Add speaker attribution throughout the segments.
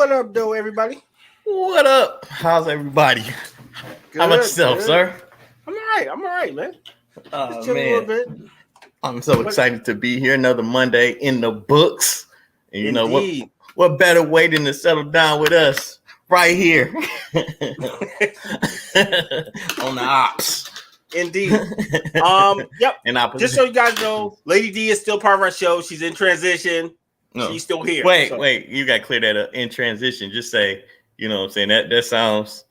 Speaker 1: What up, though, everybody?
Speaker 2: What up? How's everybody?
Speaker 1: Good,
Speaker 2: How about yourself,
Speaker 1: good.
Speaker 2: sir?
Speaker 1: I'm all right, man. Just
Speaker 2: Oh
Speaker 1: chilling a little
Speaker 2: man,
Speaker 1: bit.
Speaker 2: I'm so
Speaker 1: What?
Speaker 2: excited to be here. Another Monday in the books. And you know what?
Speaker 1: Indeed.
Speaker 2: What better way than to settle down with us right here on the ops.
Speaker 1: Indeed. Yep.
Speaker 2: In
Speaker 1: Just so
Speaker 2: opposition.
Speaker 1: you guys know, Lady D is still part of our show. She's in transition.
Speaker 2: No.
Speaker 1: She's still here.
Speaker 2: Wait,
Speaker 1: so.
Speaker 2: wait. You got to clear that up in transition. Just say, you know what I'm saying? That sounds,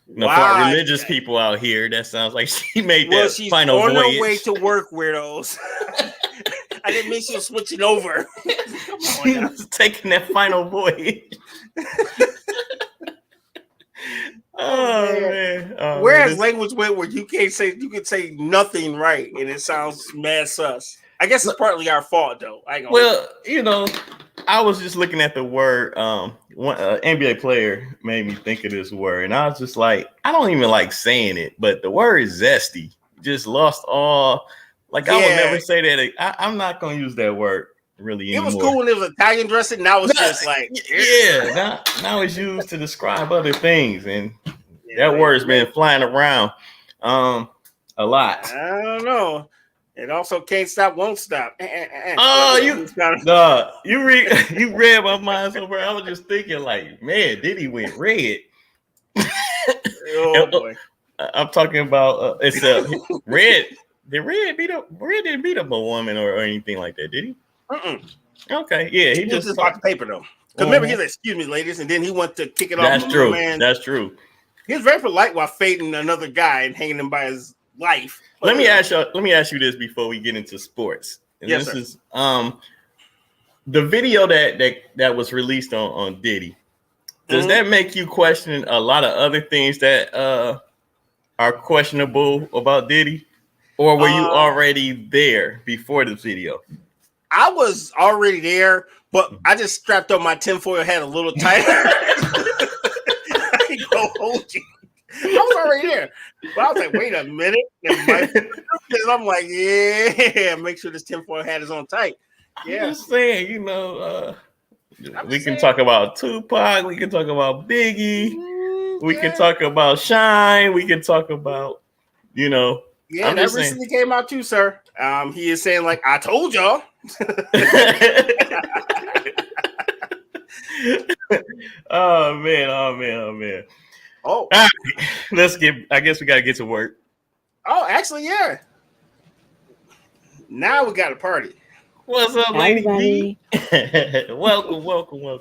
Speaker 2: for our
Speaker 1: Why?
Speaker 2: religious people out here, that sounds like she made
Speaker 1: Well,
Speaker 2: that
Speaker 1: she's
Speaker 2: final
Speaker 1: on
Speaker 2: voyage.
Speaker 1: her way to work, weirdos. I didn't mean she was switching over. Come
Speaker 2: She
Speaker 1: on now.
Speaker 2: was taking that final voyage.
Speaker 1: man.
Speaker 2: Oh,
Speaker 1: Whereas
Speaker 2: man,
Speaker 1: language went where you can say nothing right and it sounds mad sus. I guess it's partly our fault though.
Speaker 2: well, I was just looking at the word. One NBA player made me think of this word, and I was just like, I don't even like saying it, but the word is zesty. Just lost all. Like I will never say that. I'm not gonna use that word really anymore.
Speaker 1: It was cool when it was Italian dressing. Now it's just like
Speaker 2: now it's used to describe other things, and that word's been flying around a lot.
Speaker 1: I don't know. It also can't stop, won't stop.
Speaker 2: Oh, you read my mind so far. I was just thinking, like, man, Diddy went red.
Speaker 1: Oh boy,
Speaker 2: I'm talking about it's red. Red didn't beat up a woman or anything like that, did he? Okay, yeah, he just
Speaker 1: bought the paper though. Because remember, he said, "Excuse me, ladies," and then he went to kick it off.
Speaker 2: That's true.
Speaker 1: Man.
Speaker 2: That's true.
Speaker 1: He was very polite while fading another guy and hanging him by his life.
Speaker 2: Let me ask you this before we get into sports. And
Speaker 1: yes,
Speaker 2: this
Speaker 1: sir.
Speaker 2: is the video that was released on Diddy. Does that make you question a lot of other things that are questionable about Diddy? Or were you already there before the video?
Speaker 1: I was already there, but I just strapped on my tinfoil hat a little tighter. I ain't gonna hold you. I was already there. But I was like, wait a minute. I'm like, yeah, make sure this tinfoil hat is on tight. Yeah.
Speaker 2: I'm just saying, we can talk about Tupac, we can talk about Biggie, we can talk about Shine, we can talk about,
Speaker 1: Yeah, that recently came out too, sir. He is saying, like, I told y'all.
Speaker 2: Oh man.
Speaker 1: Oh,
Speaker 2: all right. I guess we gotta get to work.
Speaker 1: Oh, actually, yeah. Now we got a party.
Speaker 2: What's up, Lady B? Welcome.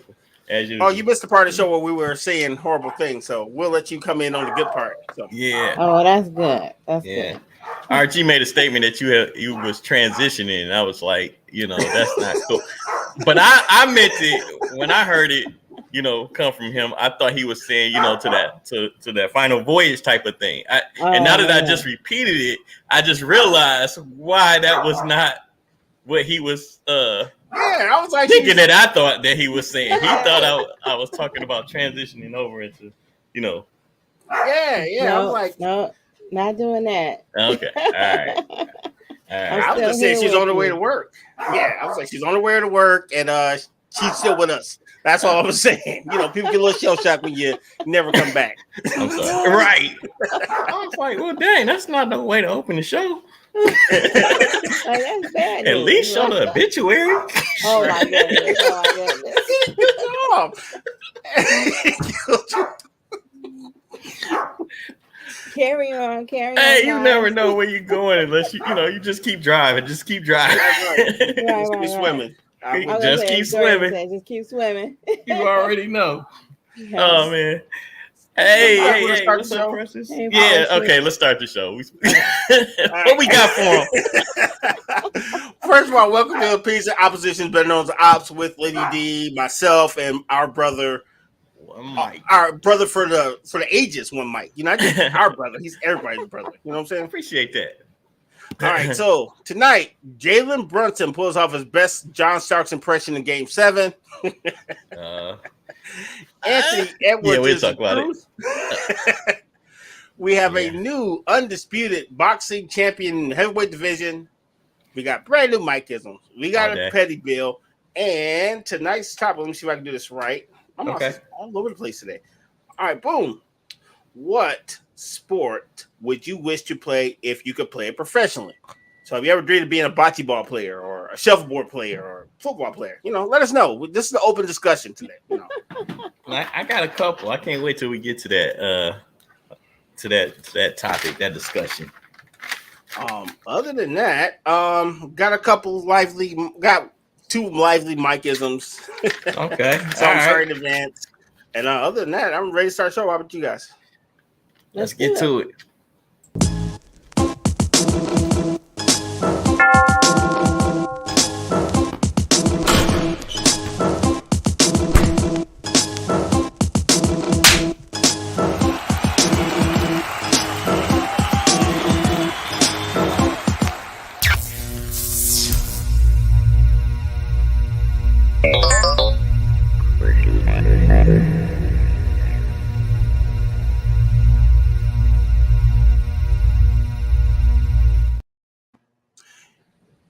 Speaker 2: As usual.
Speaker 1: Oh, you missed the part of the show where we were saying horrible things, so we'll let you come in on the good part. So.
Speaker 2: Yeah.
Speaker 3: Oh, that's good. That's good.
Speaker 2: RG made a statement that you was transitioning, and I was like, that's not cool. But I meant it when I heard it, come from him. I thought he was saying, to that final voyage type of thing. And now that I just repeated it, I just realized why that was not what he was.
Speaker 1: I was like
Speaker 2: thinking that I thought that he was saying. He thought I was talking about transitioning over into,
Speaker 1: Yeah.
Speaker 3: No,
Speaker 1: I was like,
Speaker 3: no, not doing that.
Speaker 2: Okay. All right.
Speaker 1: I was just saying she's on her way to work. Yeah, I was like, she's on her way to work, and she's still with us. That's all I was saying. People get a little shell shock when you never come back.
Speaker 2: I'm sorry. Right. I was like, well, dang, that's not the way to open the show.
Speaker 3: That's bad.
Speaker 2: At least show the obituary.
Speaker 3: Oh my goodness. Carry on.
Speaker 2: Hey, you never know where you're going unless you just keep driving. Just keep driving.
Speaker 1: Just keep swimming.
Speaker 2: Just keep swimming.
Speaker 3: Just keep swimming.
Speaker 2: You already know. Yes. Oh man. Hey, what's up, Precious? Yeah, okay, let's start the show. What we got for him?
Speaker 1: First of all, welcome to Opinions and Oppositions, better known as Ops, with Lady D, myself, and our brother, Mike. Our brother for the ages, one Mike. Not just our brother, he's everybody's brother. You know what I'm saying?
Speaker 2: Appreciate that.
Speaker 1: All right, so tonight, Jalen Brunson pulls off his best John Starks impression in Game 7. Anthony Edwards.
Speaker 2: Yeah, we'll talk about it.
Speaker 1: We have a new undisputed boxing champion in heavyweight division. We got brand new Mike Isms. We got a Petty Bill. And tonight's topic, let me see if I can do this right. My mouse
Speaker 2: Okay.
Speaker 1: is all over the place today. All right, boom. What sport would you wish to play if you could play it professionally? So, have you ever dreamed of being a bocce ball player or a shuffleboard player or a football player? Let us know. This is an open discussion today.
Speaker 2: I got a couple. I can't wait till we get to that to that topic, that discussion.
Speaker 1: Other than that, got two lively Mike-isms.
Speaker 2: Okay.
Speaker 1: So
Speaker 2: All
Speaker 1: I'm sorry
Speaker 2: right.
Speaker 1: in advance. And other than that, I'm ready to start the show. How about you guys?
Speaker 2: Let's get to it.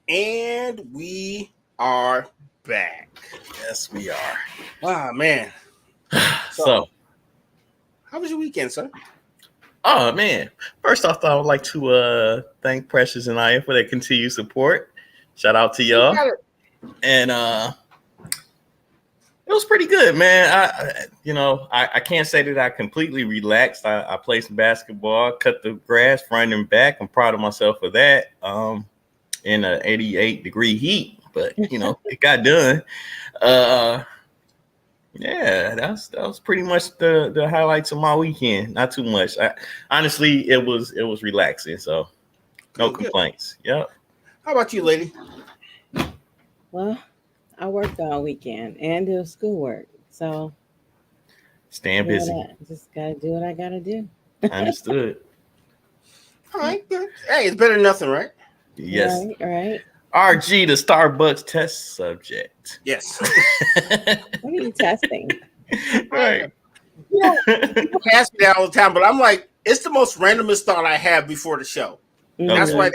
Speaker 1: And we are back.
Speaker 2: Yes, we are.
Speaker 1: Wow, man.
Speaker 2: So,
Speaker 1: How was your weekend, sir?
Speaker 2: oh man. First off, I would like to thank Precious and I for their continued support. Shout out to y'all. And it was pretty good, man. I can't say that I completely relaxed. I played some basketball, cut the grass front and back. I'm proud of myself for that. In an 88-degree heat, but it got done. Yeah, that was pretty much the highlights of my weekend. Not too much. Honestly, it was relaxing, so no complaints. Yep.
Speaker 1: How about you, lady?
Speaker 3: Well, I worked all weekend and did schoolwork, so
Speaker 2: Staying busy.
Speaker 3: just gotta do what I gotta do.
Speaker 2: Understood.
Speaker 1: All right, good. Hey, it's better than nothing, right?
Speaker 2: Yes.
Speaker 3: Right.
Speaker 2: RG, the Starbucks test subject.
Speaker 1: Yes.
Speaker 3: What are you testing?
Speaker 2: Right.
Speaker 1: People ask me that all the time, but I'm like, it's the most randomest thought I have before the show. That's why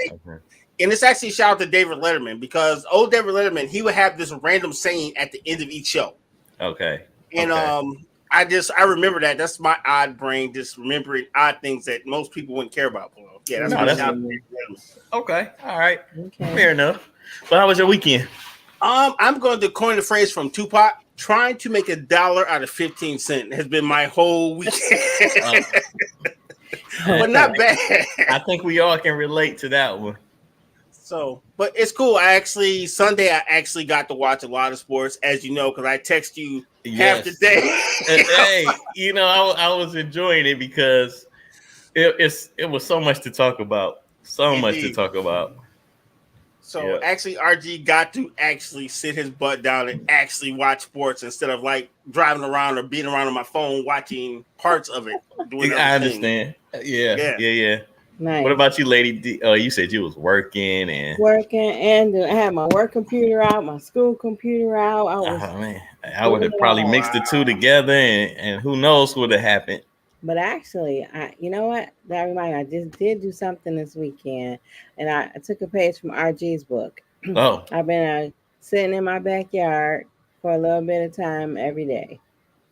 Speaker 1: and it's actually a shout out to David Letterman, because old David Letterman, he would have this random saying at the end of each show.
Speaker 2: Okay.
Speaker 1: And I remember that. That's my odd brain, just remembering odd things that most people wouldn't care about. Yeah, that's my shout out to David Letterman.
Speaker 2: Okay. All right.
Speaker 3: Okay.
Speaker 2: Fair enough. But how was your weekend?
Speaker 1: I'm going to coin the phrase from Tupac. Trying to make $1 out of 15 cents has been my whole weekend. But not bad.
Speaker 2: I think we all can relate to that one.
Speaker 1: So, but it's cool. Sunday I actually got to watch a lot of sports, as you know, because I text you half the day.
Speaker 2: Hey, I was enjoying it because it was so much to talk about. Much to talk about.
Speaker 1: So actually, RG got to actually sit his butt down and actually watch sports instead of like driving around or being around on my phone watching parts of it.
Speaker 2: I understand. Yeah.
Speaker 3: Nice.
Speaker 2: What about you, lady? You said you was working and
Speaker 3: I had my work computer out, my school computer out.
Speaker 2: I would have probably mixed the two together, and who knows what would have happened.
Speaker 3: But actually, you know what? That reminds me, I just did do something this weekend, and I took a page from RG's book.
Speaker 2: Oh,
Speaker 3: I've been sitting in my backyard for a little bit of time every day.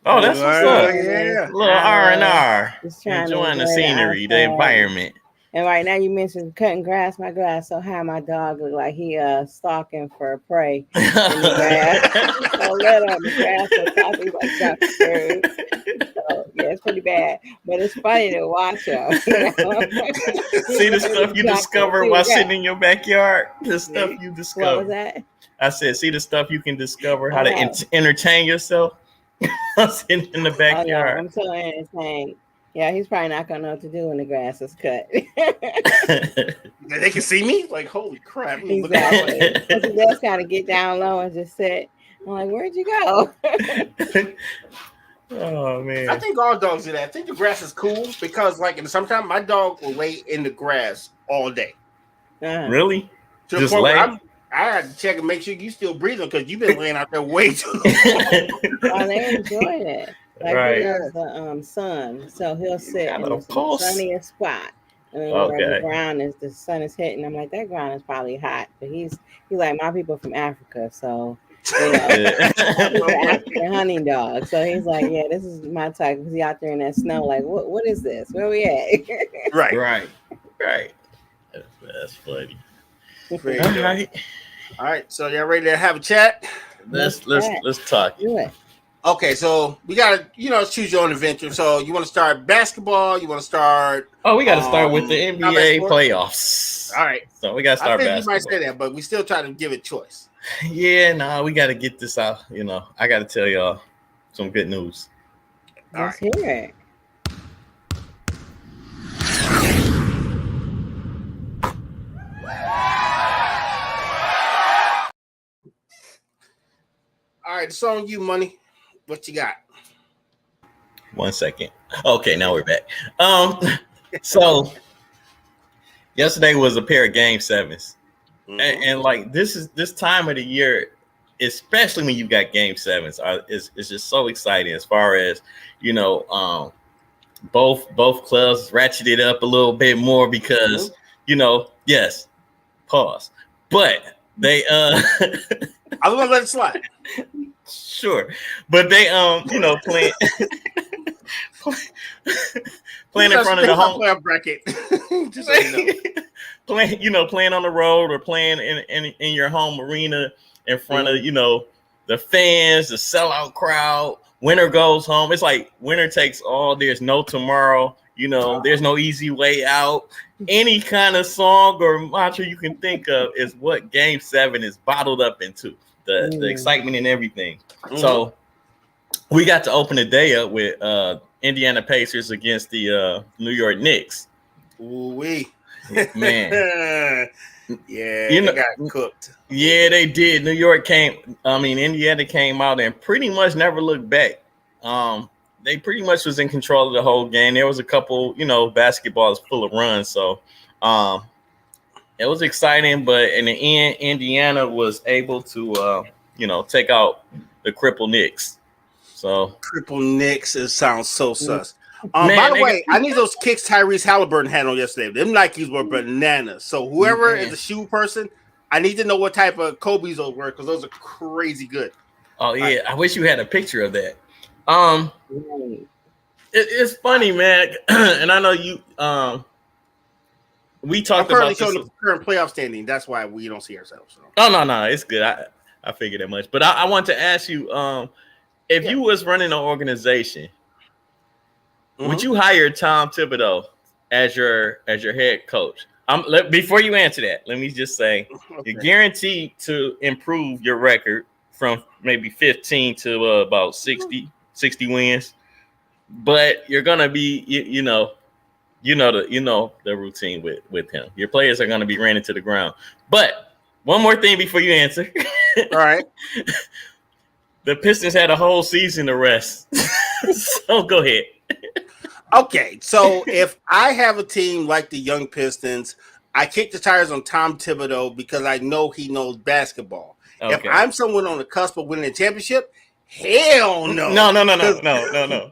Speaker 2: Oh, that's what's up.
Speaker 1: Yeah.
Speaker 2: A little R&R.
Speaker 3: Just trying to
Speaker 2: enjoying the
Speaker 3: enjoy
Speaker 2: scenery, the
Speaker 3: outside.
Speaker 2: environment.
Speaker 3: And right now, you mentioned cutting grass. My grass so high, my dog look like he stalking for prey in the grass. So little, the grass so tall, he's like Dr. Bird. So yeah, it's pretty bad, but it's funny to watch him.
Speaker 2: See the stuff you discover while sitting in your backyard. The stuff you discover.
Speaker 3: What was that?
Speaker 2: I said, see the stuff you can discover how to entertain yourself sitting in the backyard.
Speaker 3: I'm so entertained. Yeah, he's probably not gonna know what to do when the grass is cut.
Speaker 1: They can see me? Like, holy crap.
Speaker 3: Exactly. Because he does kind of get down low and just sit. I'm like, where'd you go?
Speaker 2: Oh, man.
Speaker 1: I think all dogs do that. I think the grass is cool because, like, in the summertime, my dog will lay in the grass all day.
Speaker 2: Really?
Speaker 1: To the point where I had to check and make sure you still breathing because you've been laying out there way too long.
Speaker 3: Oh, they enjoy it. Like he loves the sun, so he'll sit in the sunniest spot. And where the sun is hitting, I'm like, that ground is probably hot. But he's like my people from Africa, so Yeah. He's an African hunting dog. So he's like, yeah, this is my type. Because he out there in that snow, like, what is this? Where we at?
Speaker 1: Right.
Speaker 2: Right. That's funny.
Speaker 1: Very
Speaker 2: All
Speaker 1: good.
Speaker 2: right.
Speaker 1: All right. So y'all ready to have a chat?
Speaker 2: Let's talk.
Speaker 3: Do it.
Speaker 1: Okay, so we gotta, choose your own adventure. So you want to start basketball? You want to start?
Speaker 2: Oh, we got to start with the NBA
Speaker 1: sport?
Speaker 2: playoffs.
Speaker 1: All right.
Speaker 2: So we got to
Speaker 1: I
Speaker 2: start
Speaker 1: think
Speaker 2: basketball.
Speaker 1: you might say that, but we still try to give it choice.
Speaker 2: Yeah, no, we got to get this out. I got to tell y'all some good news.
Speaker 3: Let's hear it.
Speaker 1: All right, it's on you, Money. What you got?
Speaker 2: 1 second. Okay, now we're back. So yesterday was a pair of game sevens.
Speaker 1: Mhm.
Speaker 2: And like this time of the year, especially when you got game sevens, it's just so exciting as far as both clubs ratcheted up a little bit more because yes, pause, but they
Speaker 1: I'm gonna let it slide.
Speaker 2: sure, but they playing playing in front of the home
Speaker 1: playoff bracket. Just so you know.
Speaker 2: playing on the road or playing in your home arena in front of the fans, the sellout crowd. Winner goes home. It's like winner takes all. There's no tomorrow. There's no easy way out. Any kind of song or mantra you can think of is what Game 7 is bottled up into. The excitement and everything.
Speaker 1: Mm-hmm.
Speaker 2: So we got to open the day up with Indiana Pacers against the New York Knicks.
Speaker 1: Ooh-wee.
Speaker 2: Man.
Speaker 1: Yeah, they got cooked.
Speaker 2: Yeah, they did. Indiana came out and pretty much never looked back. They pretty much was in control of the whole game. There was a couple, basketballs full of runs. So it was exciting, but in the end, Indiana was able to, take out the crippled Knicks. So
Speaker 1: Triple Knicks, it sounds so sus.
Speaker 2: Man,
Speaker 1: by the way, I need those kicks Tyrese Halliburton had on yesterday. Them Nikes were bananas. So whoever is a shoe person, I need to know what type of Kobe's those were because those are crazy good.
Speaker 2: Oh yeah, I wish you had a picture of that. It's funny, man, and I know you. We talked about this.
Speaker 1: Showing the current playoff standing. That's why we don't see ourselves. So.
Speaker 2: Oh no, it's good. I figured that much, but I want to ask you, if you was running an organization, would you hire Tom Thibodeau as your head coach? Before you answer that, let me just say you're guaranteed to improve your record from maybe 15 to about 60 wins, but you're gonna be the routine with him. Your players are gonna be ran into the ground. But one more thing before you answer.
Speaker 1: All right.
Speaker 2: The Pistons had a whole season to rest. So go ahead.
Speaker 1: Okay, so if I have a team like the Young Pistons, I kick the tires on Tom Thibodeau because I know he knows basketball. Okay. If I'm someone on the cusp of winning a championship, hell no.
Speaker 2: No.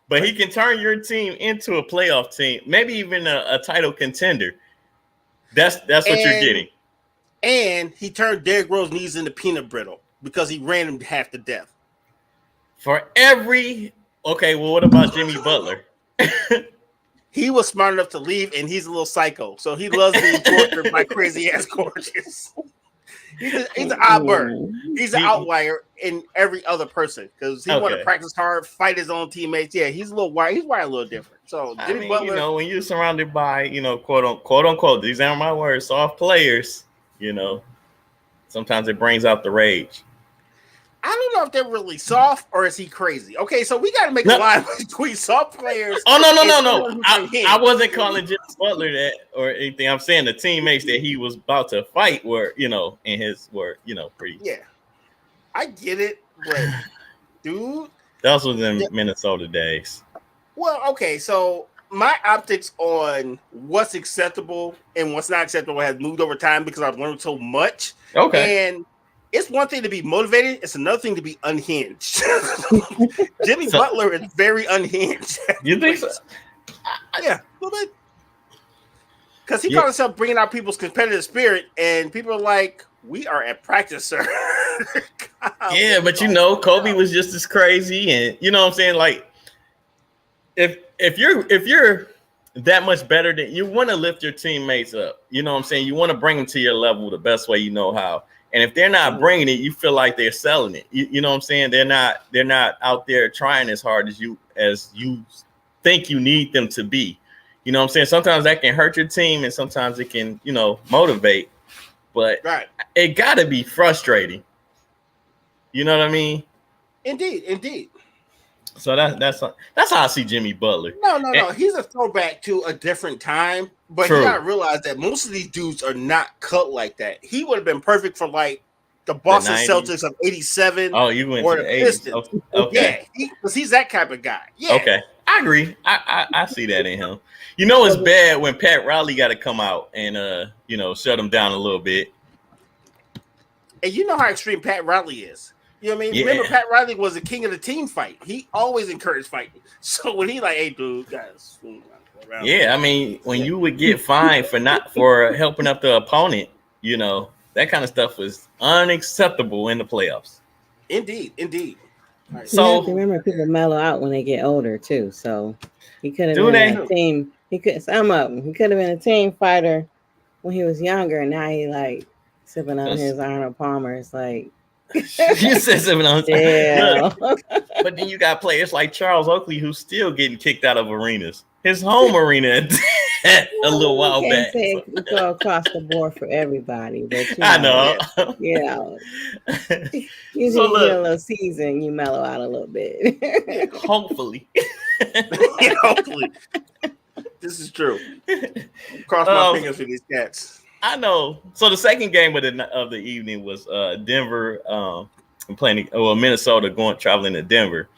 Speaker 2: But he can turn your team into a playoff team, maybe even a title contender. That's what you're getting.
Speaker 1: And he turned Derrick Rose knees into peanut brittle because he ran him half to death.
Speaker 2: Okay, well, what about Jimmy Butler?
Speaker 1: He was smart enough to leave, and he's a little psycho. So he loves being tortured by crazy-ass coaches. He's an odd bird. He's an outlier in every other person because he want to practice hard, fight his own teammates. Yeah, he's a little wired. He's wired a little different. So Jimmy Butler,
Speaker 2: when you're surrounded by, quote unquote, these aren't my words, soft players, sometimes it brings out the rage.
Speaker 1: I don't know if they're really soft or is he crazy. Okay, so we got to make a line between soft players.
Speaker 2: Oh no! I wasn't calling Jimmy Butler that or anything. I'm saying the teammates that he was about to fight were, pretty.
Speaker 1: Yeah, I get it, but dude,
Speaker 2: that was in Minnesota days.
Speaker 1: Well, okay, so my optics on what's acceptable and what's not acceptable has moved over time because I've learned so much.
Speaker 2: Okay,
Speaker 1: and it's one thing to be motivated. It's another thing to be unhinged. Jimmy Butler is very unhinged.
Speaker 2: You think so?
Speaker 1: Yeah, a little bit. Because he called himself bringing out people's competitive spirit, and people are like, we are at practice, sir.
Speaker 2: Yeah, but you know, Kobe was just as crazy, and you know what I'm saying. Like, if you're that much better than you, want to lift your teammates up. You know what I'm saying. You want to bring them to your level the best way you know how. And if they're not bringing it, you feel like they're selling it. You know what I'm saying. They're not out there trying as hard as you think you need them to be. You know what I'm saying. Sometimes that can hurt your team, and sometimes it can motivate. But it got to be frustrating. You know what I mean?
Speaker 1: Indeed.
Speaker 2: So that's how I see Jimmy Butler.
Speaker 1: No. He's a throwback to a different time, but you gotta realize that most of these dudes are not cut like that. He would have been perfect for like the Boston Celtics of '87.
Speaker 2: Oh, you went
Speaker 1: or
Speaker 2: to
Speaker 1: the
Speaker 2: the 80s.
Speaker 1: Pistons.
Speaker 2: Okay.
Speaker 1: Yeah, because he's that type of guy. Yeah.
Speaker 2: Okay, I agree. I see that in him. You know, it's bad when Pat Riley got to come out and shut him down a little bit.
Speaker 1: And you know how extreme Pat Riley is. You know what I mean?
Speaker 2: Yeah.
Speaker 1: Remember, Pat Riley was the king of the team fight. He always encouraged fighting. So when he like, hey, dude, guys.
Speaker 2: Yeah, I mean, when you would get fined for helping up the opponent, that kind of stuff was unacceptable in the playoffs.
Speaker 1: Indeed.
Speaker 3: Right. So you have to remember, people mellow out when they get older too. So he could have been a team. He could some of them. He could have been a team fighter when he was younger, and now he like sipping on his Arnold Palmer. It's like.
Speaker 2: You said something on but then you got players like Charles Oakley who's still getting kicked out of arenas. His home arena a little while back.
Speaker 3: We go across the board for everybody, but
Speaker 2: I know.
Speaker 3: You so look, a little season, you mellow out a little bit.
Speaker 2: Hopefully.
Speaker 1: Hopefully. This is true. Cross my fingers for these cats.
Speaker 2: I know. So the second game of the evening was Denver playing Minnesota traveling to Denver.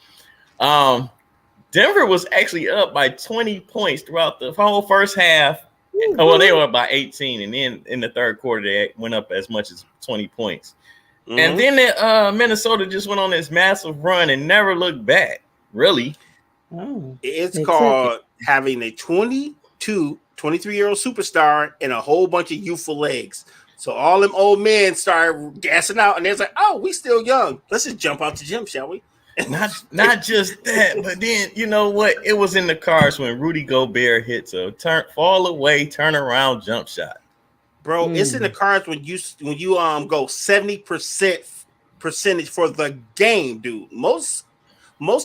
Speaker 2: Denver was actually up by 20 points throughout the whole first half. Well, they were up by 18, and then in the third quarter they went up as much as 20 points. Mm-hmm. And then Minnesota just went on this massive run and never looked back. Really,
Speaker 1: it's called having a 23-year-old superstar and a whole bunch of youthful legs. So all them old men started gassing out, and they're like, "Oh, we still young. Let's just jump out the gym, shall we?"
Speaker 2: Not just that, but then you know what? It was in the cards when Rudy Gobert hits a turn around jump shot.
Speaker 1: Bro, it's in the cards when you go 70% percentage for the game, dude. Most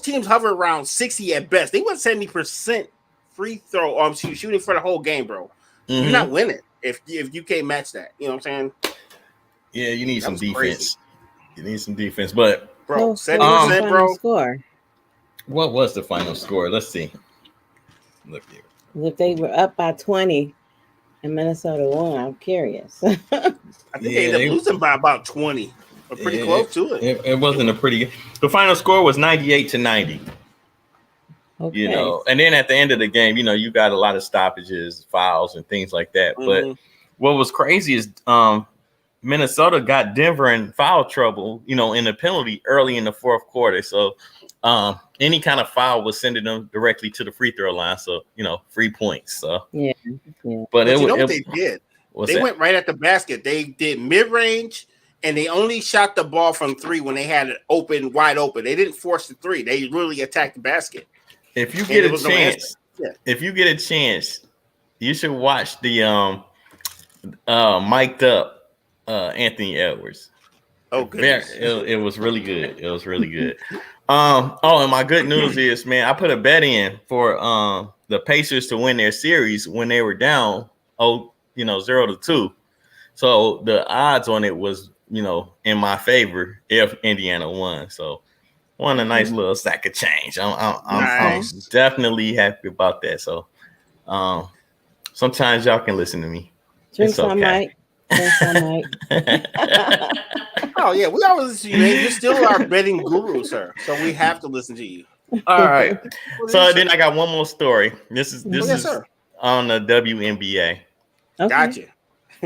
Speaker 1: teams hover around 60 at best. They went 70%. Free throw, shooting for the whole game, bro. Mm-hmm. You're not winning if you can't match that. You know what I'm saying?
Speaker 2: Yeah, you need some defense. Crazy. You need some defense, but
Speaker 1: bro, 70%, bro.
Speaker 3: Score.
Speaker 2: What was the final score? Let's see. Look here.
Speaker 3: If they were up by 20 and Minnesota won, I'm curious.
Speaker 1: I think they ended up losing by about 20. Or pretty close to it.
Speaker 2: It wasn't a pretty. The final score was 98-90. Okay. And then at the end of the game, you got a lot of stoppages, fouls, and things like that. Mm-hmm. But what was crazy is Minnesota got Denver in foul trouble, in the penalty early in the fourth quarter. So any kind of foul was sending them directly to the free throw line. So, free points. So
Speaker 3: yeah.
Speaker 1: But what they did? They went right at the basket. They did mid-range, and they only shot the ball from three when they had it wide open. They didn't force the three. They really attacked the basket.
Speaker 2: If you get a chance, you should watch the mic'd up Anthony Edwards.
Speaker 1: Oh, goodness.
Speaker 2: It was really good. It was really good. And my good news is, man, I put a bet in for the Pacers to win their series when they were down 0-2. So the odds on it was, in my favor if Indiana won. So won a nice little sack of change. I'm definitely happy about that. So sometimes y'all can listen to me.
Speaker 3: Drink some, Mike.
Speaker 1: Oh yeah, we always listen to you, man. You're still our betting guru, sir. So we have to listen to you.
Speaker 2: All right. So then I got one more story. This is on the WNBA.
Speaker 3: Okay.
Speaker 1: Gotcha.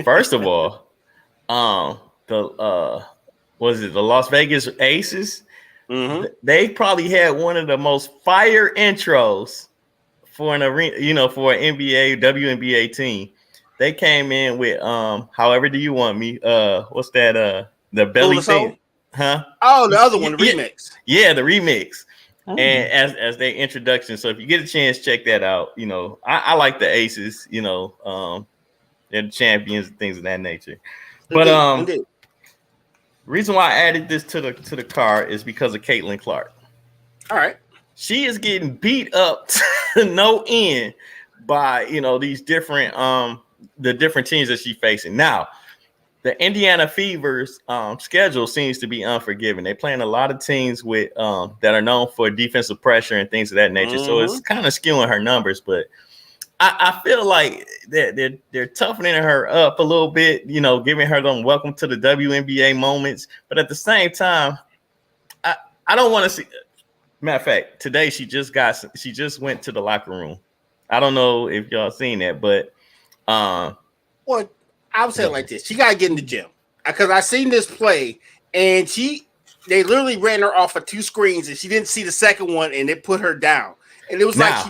Speaker 2: First of all, the Las Vegas Aces. Mm-hmm. They probably had one of the most fire intros for an arena, for an WNBA team. They came in with however do you want me? What's that? The belly thing. Huh?
Speaker 1: Oh, the other one, the remix.
Speaker 2: Yeah, the remix.
Speaker 3: Oh.
Speaker 2: And as their introduction. So if you get a chance, check that out. You know, I like the Aces, you know, they're the champions and things of that nature. But
Speaker 1: Indeed.
Speaker 2: reason why I added this to the card is because of Caitlin Clark.
Speaker 1: All right.
Speaker 2: She is getting beat up to no end by, you know, these different the different teams that she's facing. Now, the Indiana Fever's schedule seems to be unforgiving. They're playing a lot of teams with that are known for defensive pressure and things of that nature. Mm-hmm. So it's kind of skewing her numbers, but I feel like they're toughening her up a little bit, you know, giving her them welcome to the WNBA moments. But at the same time, I don't want to see. Matter of fact, today she just went to the locker room. I don't know if y'all seen that, but
Speaker 1: well, I would say it like this: she got to get in the gym because I seen this play, and they literally ran her off of 2 screens, and she didn't see the second one, and it put her down. And it was like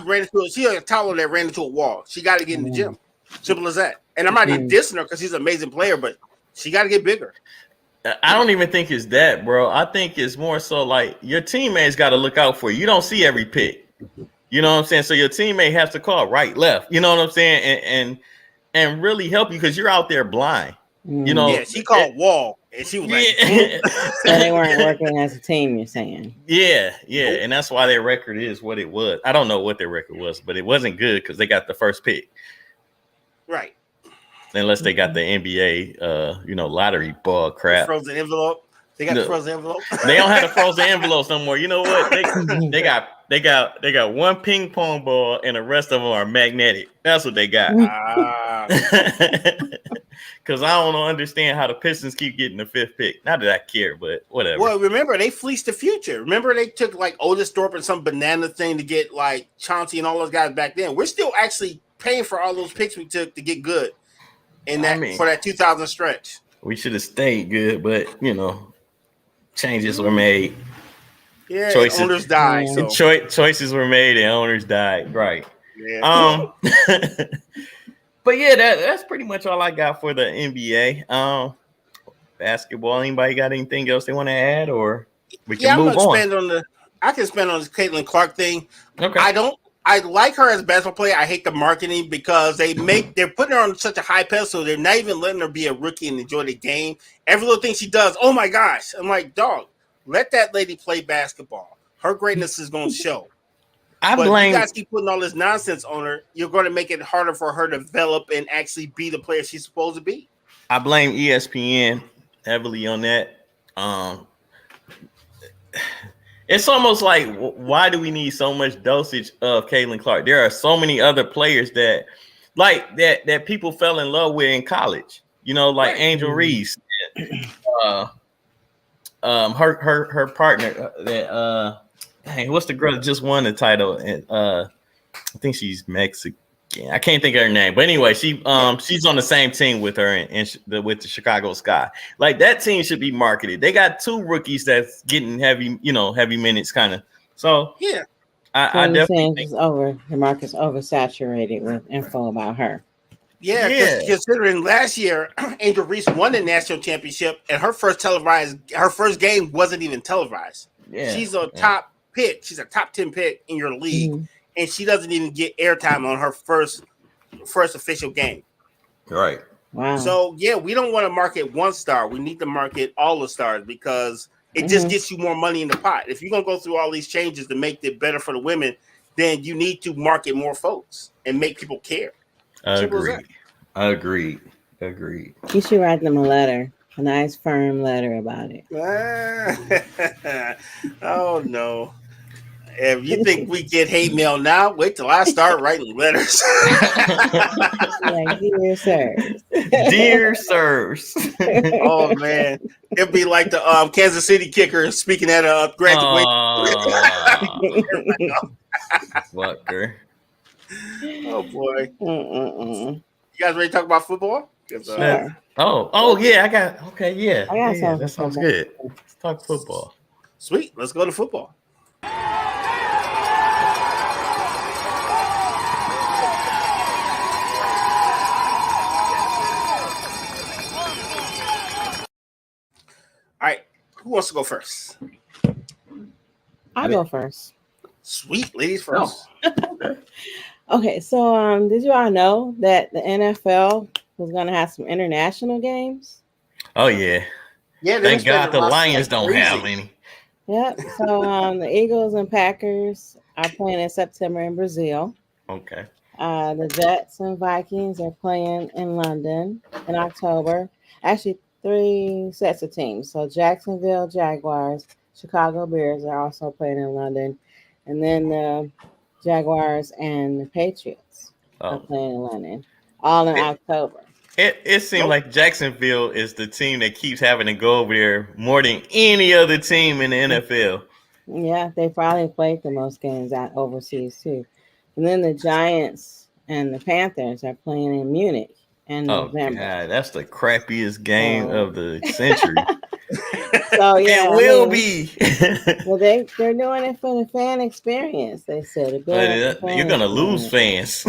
Speaker 1: she a toddler that ran into a wall. She got to get in the gym. Simple as that. And I'm not even dissing her because she's an amazing player, but she got to get bigger.
Speaker 2: I don't even think it's that, bro. I think it's more so like your teammates got to look out for you. You don't see every pick. You know what I'm saying? So your teammate has to call right, left. You know what I'm saying? And really help you because you're out there blind. You know?
Speaker 1: Yeah, she called wall. And she was like,
Speaker 3: so they weren't working as a team, you're saying?
Speaker 2: Yeah. And that's why their record is what it was. I don't know what their record was, but it wasn't good because they got the first pick.
Speaker 1: Right.
Speaker 2: Unless they got the NBA, lottery ball crap.
Speaker 1: Frozen envelope. They got the frozen envelope.
Speaker 2: They don't have the frozen envelopes no more. You know what? They got one ping pong ball and the rest of them are magnetic. That's what they got. Because I don't understand how the Pistons keep getting the 5th pick. Not that I care, but whatever.
Speaker 1: Well, remember, they fleeced the future. Remember, they took like Otis Thorpe and some banana thing to get like Chauncey and all those guys back then. We're still actually paying for all those picks we took to get good in that for that 2000 stretch.
Speaker 2: We should have stayed good, but changes were made.
Speaker 1: Yeah, owners died. So.
Speaker 2: Choices were made and owners died. Right.
Speaker 1: Yeah.
Speaker 2: But yeah, that's pretty much all I got for the NBA. Basketball. Anybody got anything else they want to add, or we can move on?
Speaker 1: I can spend on this Caitlin Clark thing.
Speaker 2: Okay.
Speaker 1: I like her as a basketball player. I hate the marketing because they're putting her on such a high pedestal. They're not even letting her be a rookie and enjoy the game. Every little thing she does, oh my gosh! I'm like, dog, let that lady play basketball. Her greatness is going to show. You guys keep putting all this nonsense on her. You're going to make it harder for her to develop and actually be the player she's supposed to be.
Speaker 2: I blame ESPN heavily on that. It's almost like, why do we need so much dosage of Caitlin Clark? There are so many other players that people fell in love with in college. You know, like Angel Reese, her partner. What's the girl that just won the title? And I think she's Mexican. I can't think of her name, but anyway, she's on the same team with her with the Chicago Sky. Like that team should be marketed. They got 2 rookies that's getting heavy minutes, kind of. So
Speaker 3: yeah,
Speaker 2: I definitely think
Speaker 3: the market's oversaturated with info about her.
Speaker 1: Yeah, considering last year Angel Reese won the national championship, and her first game wasn't even televised.
Speaker 2: Yeah,
Speaker 1: she's a top pick. She's a top 10 pick in your league. Mm-hmm. And she doesn't even get airtime on her first official game.
Speaker 2: Right.
Speaker 3: Wow.
Speaker 1: So, yeah, we don't want to market one star. We need to market all the stars because it just gets you more money in the pot. If you're going to go through all these changes to make it better for the women, then you need to market more folks and make people care.
Speaker 2: Agreed.
Speaker 3: You should write them a letter, a nice firm letter about it.
Speaker 1: Oh, no. If you think we get hate mail now, wait till I start writing letters.
Speaker 3: Like, dear sirs.
Speaker 2: Dear sirs.
Speaker 1: Oh, man. It'd be like the Kansas City kicker speaking at a graduation.
Speaker 2: Fucker.
Speaker 1: Oh, boy. You guys ready to talk about football?
Speaker 3: Sure.
Speaker 2: Yeah. That sounds good. Let's talk football.
Speaker 1: Sweet. Let's go to football. All right, Who wants to go first?
Speaker 3: I'll go first.
Speaker 1: Sweet, ladies first.
Speaker 3: Okay, so did you all know that the NFL was going to have some international games?
Speaker 2: Oh yeah.
Speaker 1: Yeah,
Speaker 2: Thank God the Lions don't have any.
Speaker 3: Yep. So the Eagles and Packers are playing in September in Brazil.
Speaker 2: Okay.
Speaker 3: The Jets and Vikings are playing in London in October. Actually, 3 sets of teams. So Jacksonville Jaguars, Chicago Bears are also playing in London. And then the Jaguars and the Patriots are playing in London, all in October.
Speaker 2: It seemed like Jacksonville is the team that keeps having to go over there more than any other team in the NFL.
Speaker 3: Yeah, they probably played the most games out overseas too. And then the Giants and the Panthers are playing in Munich in November.
Speaker 2: God, that's the crappiest game of the century.
Speaker 3: So yeah,
Speaker 2: it will be.
Speaker 3: Well, they're doing it for the fan experience. They said,
Speaker 2: you're gonna lose fans.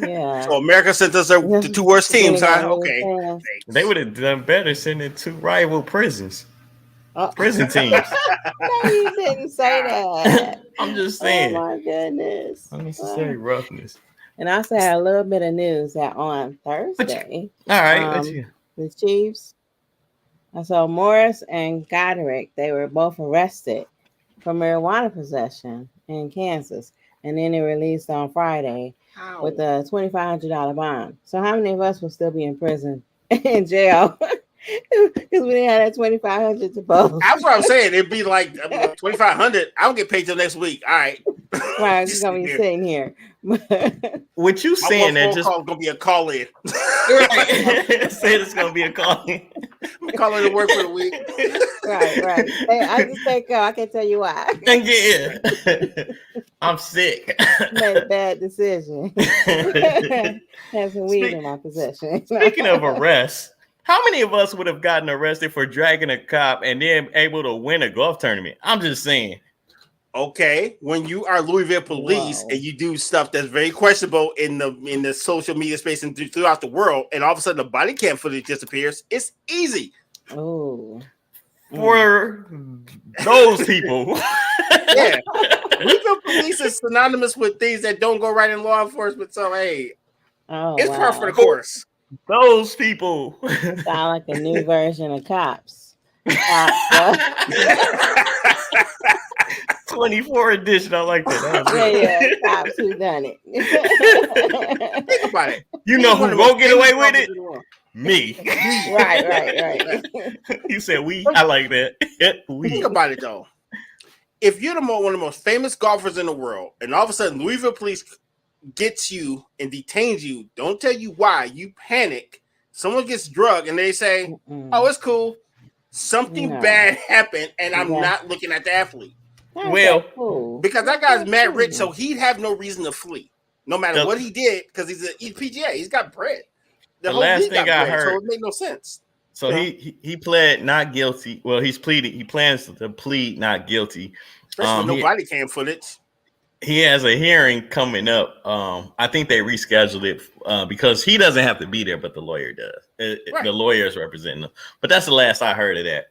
Speaker 3: Yeah.
Speaker 1: So America sent us the 2 worst teams, huh? Okay.
Speaker 2: They would have done better sending 2 rival prisons. Prison teams.
Speaker 3: No, you didn't say that.
Speaker 2: I'm just saying.
Speaker 3: Oh my goodness.
Speaker 2: Unnecessary roughness.
Speaker 3: And I also had a little bit of news that on Thursday.
Speaker 2: All right.
Speaker 3: The Chiefs. So Morris and Goderick, they were both arrested for marijuana possession in Kansas. And then they released on Friday with a $2,500 bond. So how many of us will still be in prison, in jail? Because we didn't have that $2,500 to both.
Speaker 1: That's what I'm saying. It'd be like $2,500. I don't get paid till next week. All right.
Speaker 3: Right, I'm just gonna be sitting here.
Speaker 2: What you saying that just
Speaker 1: gonna be a call in.
Speaker 2: Right. Said it's gonna be a call in.
Speaker 1: I'm calling to work for the week.
Speaker 3: Right. Hey, I just take I can't tell you why.
Speaker 2: Yeah. I'm sick.
Speaker 3: Made a bad decision. Have some weed in my possession.
Speaker 2: Speaking of arrests, how many of us would have gotten arrested for dragging a cop and then able to win a golf tournament? I'm just saying.
Speaker 1: Okay, when you are Louisville police and you do stuff that's very questionable in the social media space and throughout the world, and all of a sudden the body cam footage disappears, it's easy.
Speaker 3: Oh,
Speaker 2: for those people.
Speaker 1: Yeah, Louisville police is synonymous with things that don't go right in law enforcement. So hey, it's par for the course.
Speaker 2: Those people
Speaker 3: sound like a new version of Cops.
Speaker 2: 24 edition. I like that.
Speaker 3: Yeah, Cops who done it.
Speaker 1: Think about it.
Speaker 2: You know who won't get away with it? Me.
Speaker 3: Right.
Speaker 2: You said we. I like that. We.
Speaker 1: Think about it though. If you're one of the most famous golfers in the world, and all of a sudden Louisville police gets you and detains you, don't tell you why, you panic. Someone gets drugged and they say, "Oh, it's cool. Something bad happened, and I'm not looking at the athlete."
Speaker 3: Well,
Speaker 1: because that guy's mad rich, so he'd have no reason to flee, no matter what he did, because he's PGA. He's got bread.
Speaker 2: The last thing I heard,
Speaker 1: so it made no sense.
Speaker 2: So he pled not guilty. Well, he's pleaded. He plans to plead not guilty.
Speaker 1: Especially with no body cam footage.
Speaker 2: He has a hearing coming up. I think they rescheduled it because he doesn't have to be there, but the lawyer does. The lawyer is representing him. But that's the last I heard of that.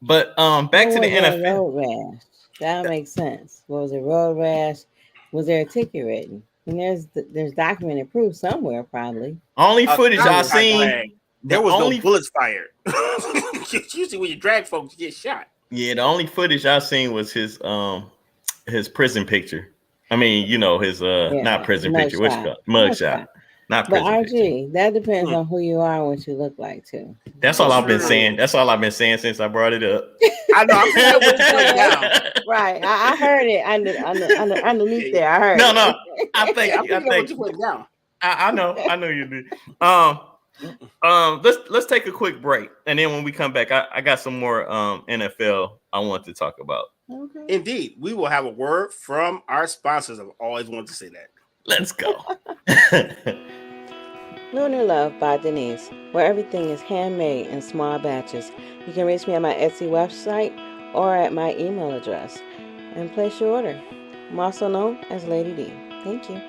Speaker 2: But back to the NFL.
Speaker 3: Road rash. That makes sense. Was it road rash? Was there a ticket written? And there's documented proof somewhere, probably.
Speaker 2: Only footage I've seen.
Speaker 1: There was no bullets fired. Usually when you drag folks, you get shot.
Speaker 2: Yeah, the only footage I've seen was his prison picture. I mean, his not prison picture, what's it called? Mugshot. Not prison
Speaker 3: but RG,
Speaker 2: picture.
Speaker 3: That depends on who you are and what you look like too.
Speaker 2: That's all I've been saying. That's all I've been saying since I brought it up.
Speaker 1: I know. I'm down.
Speaker 3: Right. I heard it underneath there. I heard.
Speaker 2: No. I think
Speaker 1: you went down.
Speaker 2: I know you did. Let's take a quick break, and then when we come back, I got some more NFL I want to talk about.
Speaker 3: Okay.
Speaker 1: Indeed, we will have a word from our sponsors. I've always wanted to say that.
Speaker 2: Let's go.
Speaker 3: Lunar Love by Denise, where everything is handmade in small batches. You can reach me at my Etsy website or at my email address and place your order. I'm also known as Lady D. Thank you.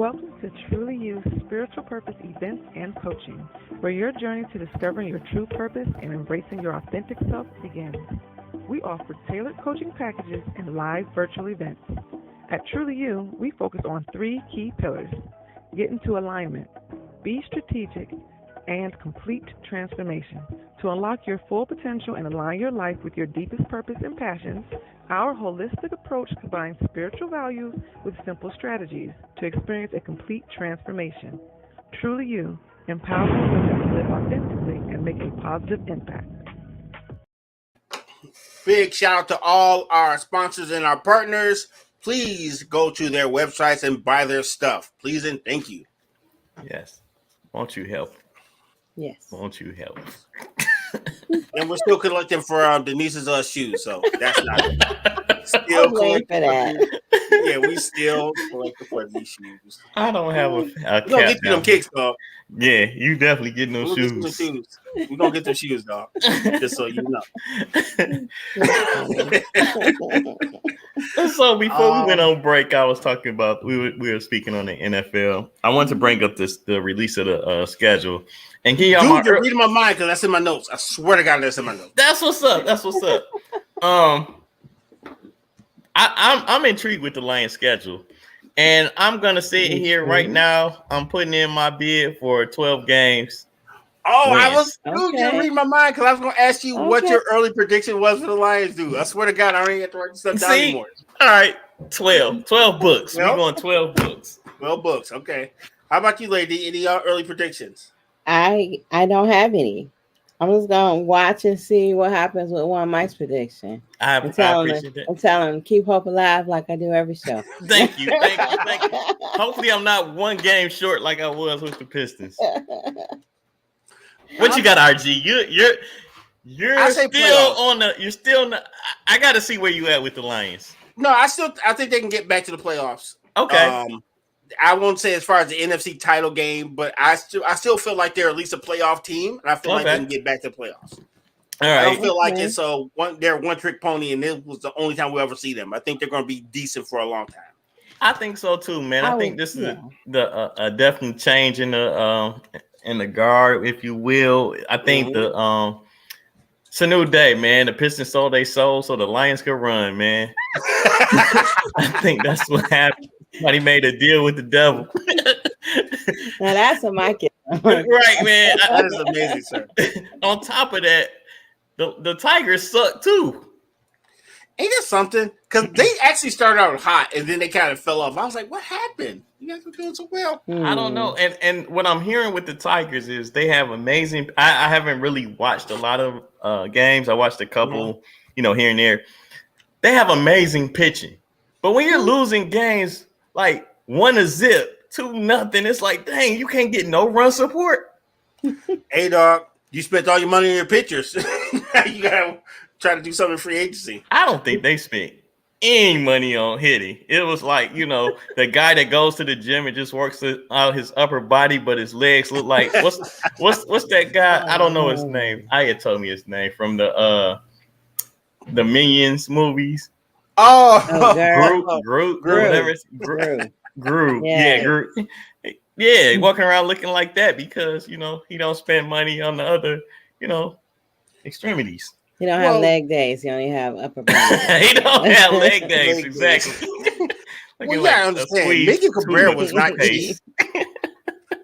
Speaker 4: Welcome to Truly You Spiritual Purpose Events and Coaching, where your journey to discovering your true purpose and embracing your authentic self begins. We offer tailored coaching packages and live virtual events. At Truly You, we focus on 3 key pillars: get into alignment, be strategic, and complete transformation. To unlock your full potential and align your life with your deepest purpose and passions, our holistic approach combines spiritual values with simple strategies to experience a complete transformation. Truly You, empowering women to live authentically and make a positive impact.
Speaker 1: Big shout out to all our sponsors and our partners. Please go to their websites and buy their stuff. Please and thank you.
Speaker 2: Yes. Won't you help?
Speaker 3: Yes.
Speaker 2: Won't you help?
Speaker 1: And we're still collecting for Denise's shoes, so that's not it.
Speaker 3: I'm
Speaker 1: Still
Speaker 3: waiting
Speaker 1: collecting
Speaker 3: for that.
Speaker 1: Yeah, we still collecting for these shoes.
Speaker 2: I don't have a
Speaker 1: We're gonna get you them kicks, dog.
Speaker 2: Yeah, you definitely getting those
Speaker 1: We're gonna get you them
Speaker 2: shoes.
Speaker 1: shoes. We're gonna get them shoes, dog. Just so you know.
Speaker 2: So before we went on break, I was talking about we were speaking on the NFL. I wanted to bring up the release of the schedule and give y'all
Speaker 1: Dude, you're reading my mind because that's in my notes. I swear to God, that's in my notes.
Speaker 2: That's what's up. That's what's up. I'm intrigued with the Lions schedule, and I'm gonna sit here right now. I'm putting in my bid for 12 games.
Speaker 1: Oh,
Speaker 2: wins.
Speaker 1: I was dude, you're reading my mind because I was gonna ask you what your early prediction was for the Lions, dude. I swear to God, I don't even have to write this stuff down anymore.
Speaker 2: All right, 12 books. We're going 12 books.
Speaker 1: 12 books. Okay. How about you, lady? Any early predictions?
Speaker 3: I don't have any. I'm just gonna watch and see what happens with one Mike's prediction.
Speaker 2: I appreciate that.
Speaker 3: I'm telling him keep hope alive like I do every show.
Speaker 2: Thank you. Hopefully, I'm not one game short like I was with the Pistons. What you got, RG? You're still on the. You're still. I got to see where you at with the Lions.
Speaker 1: No, I think they can get back to the playoffs.
Speaker 2: Okay.
Speaker 1: I won't say as far as the NFC title game, but I still feel like they're at least a playoff team, and I feel like they can get back to the playoffs.
Speaker 2: All right.
Speaker 1: I don't feel like it's they're one trick pony, and this was the only time we'll ever see them. I think they're going to be decent for a long time.
Speaker 2: I think so too, man. I think this is a definite change in the guard, if you will. I think it's a new day, man. The Pistons sold their soul so the Lions could run, man. I think that's what happened. Somebody made a deal with the devil.
Speaker 3: Now that's a Mike.
Speaker 2: Right, man.
Speaker 1: That is amazing, sir.
Speaker 2: On top of that, the Tigers suck too.
Speaker 1: Ain't that something? Because they actually started out hot and then they kind of fell off. I was like, what happened? You guys were doing so well.
Speaker 2: I don't know. And what I'm hearing with the Tigers is they have amazing. I haven't really watched a lot of games. I watched a couple, here and there. They have amazing pitching. But when you're losing games like 1-0, 2-0, it's like, dang, you can't get no run support.
Speaker 1: Hey, dog, you spent all your money on your pitchers. You got to try to do something in free agency.
Speaker 2: I don't think they spent any money on hitting. It was like, the guy that goes to the gym and just works out his upper body, but his legs look like what's that guy? I don't know his name. Aya told me his name from the Minions movies. Groot, whatever. Groot. Yeah, Groot. Yeah, walking around looking like that because he don't spend money on the other, extremities.
Speaker 3: He don't have leg days. He only have upper body.
Speaker 2: He don't have leg days, exactly.
Speaker 1: Well, I understand. Miggy Cabrera was not cheap.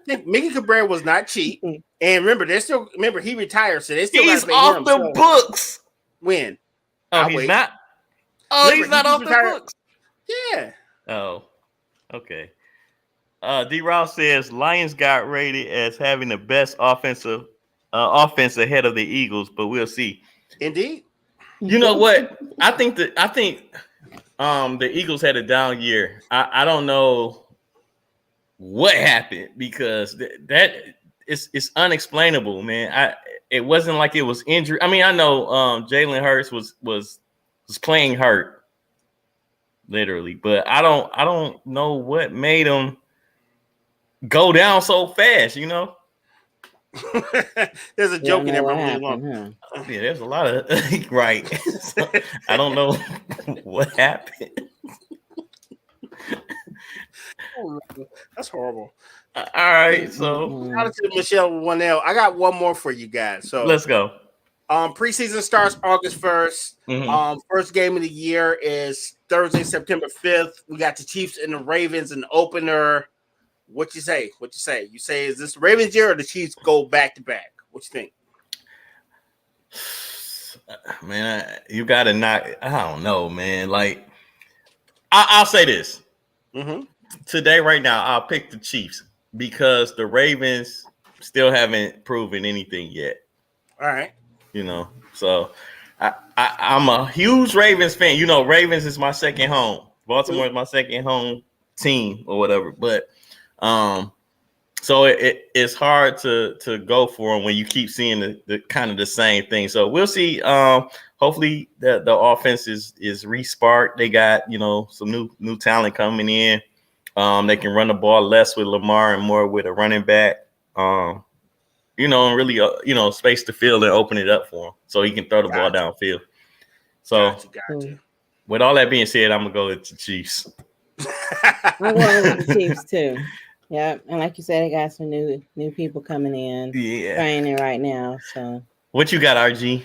Speaker 1: Miggy Cabrera was not cheap. And remember, he retired, so they still
Speaker 2: he's off the books.
Speaker 1: When?
Speaker 2: Oh, he's not? Oh, he's not off the books.
Speaker 1: Yeah.
Speaker 2: Oh, okay. D. Rouse says Lions got rated as having the best offense ahead of the Eagles, but we'll see.
Speaker 1: Indeed.
Speaker 2: You know what? I think the Eagles had a down year. I don't know what happened because that it's unexplainable, man. It wasn't like it was injury. I mean, I know Jalen Hurts was playing hurt, literally, but I don't know what made him go down so fast.
Speaker 1: There's a joke in there. Yeah,
Speaker 2: there's a lot of right. So, I don't know what happened.
Speaker 1: Oh, that's horrible.
Speaker 2: All right, so
Speaker 3: Mm-mm.
Speaker 1: Shout out to Michelle Winnell. I got one more for you guys. So
Speaker 2: let's go.
Speaker 1: preseason starts August 1st.
Speaker 2: Mhm.
Speaker 1: First game of the year is Thursday, September 5th. We got the Chiefs and the Ravens in the opener. What you say? What you say? You say, is this the Ravens year or the Chiefs go back to back? What you think?
Speaker 2: Man, you gotta not. I don't know, man. Like, I'll say this
Speaker 1: Mm-hmm.
Speaker 2: today, right now. I'll pick the Chiefs because the Ravens still haven't proven anything yet.
Speaker 1: All right.
Speaker 2: You know, so I'm a huge Ravens fan. You know, Ravens is my second home. Baltimore is my second home team or whatever. But so it's hard to go for them when you keep seeing the kind of the same thing. So we'll see. Hopefully the offense is re-sparked. They got, you know, some new talent coming in. They can run the ball less with Lamar and more with a running back. You know, and really, you know, space the field and open it up for him so he can throw the ball downfield. So,
Speaker 1: Gotcha.
Speaker 2: with all that being said, I'm gonna go with the Chiefs.
Speaker 3: I'm going with the Chiefs too. Yep, and like you said, they got some new people coming in,
Speaker 2: Yeah.
Speaker 3: training right now. So
Speaker 2: What you got, RG?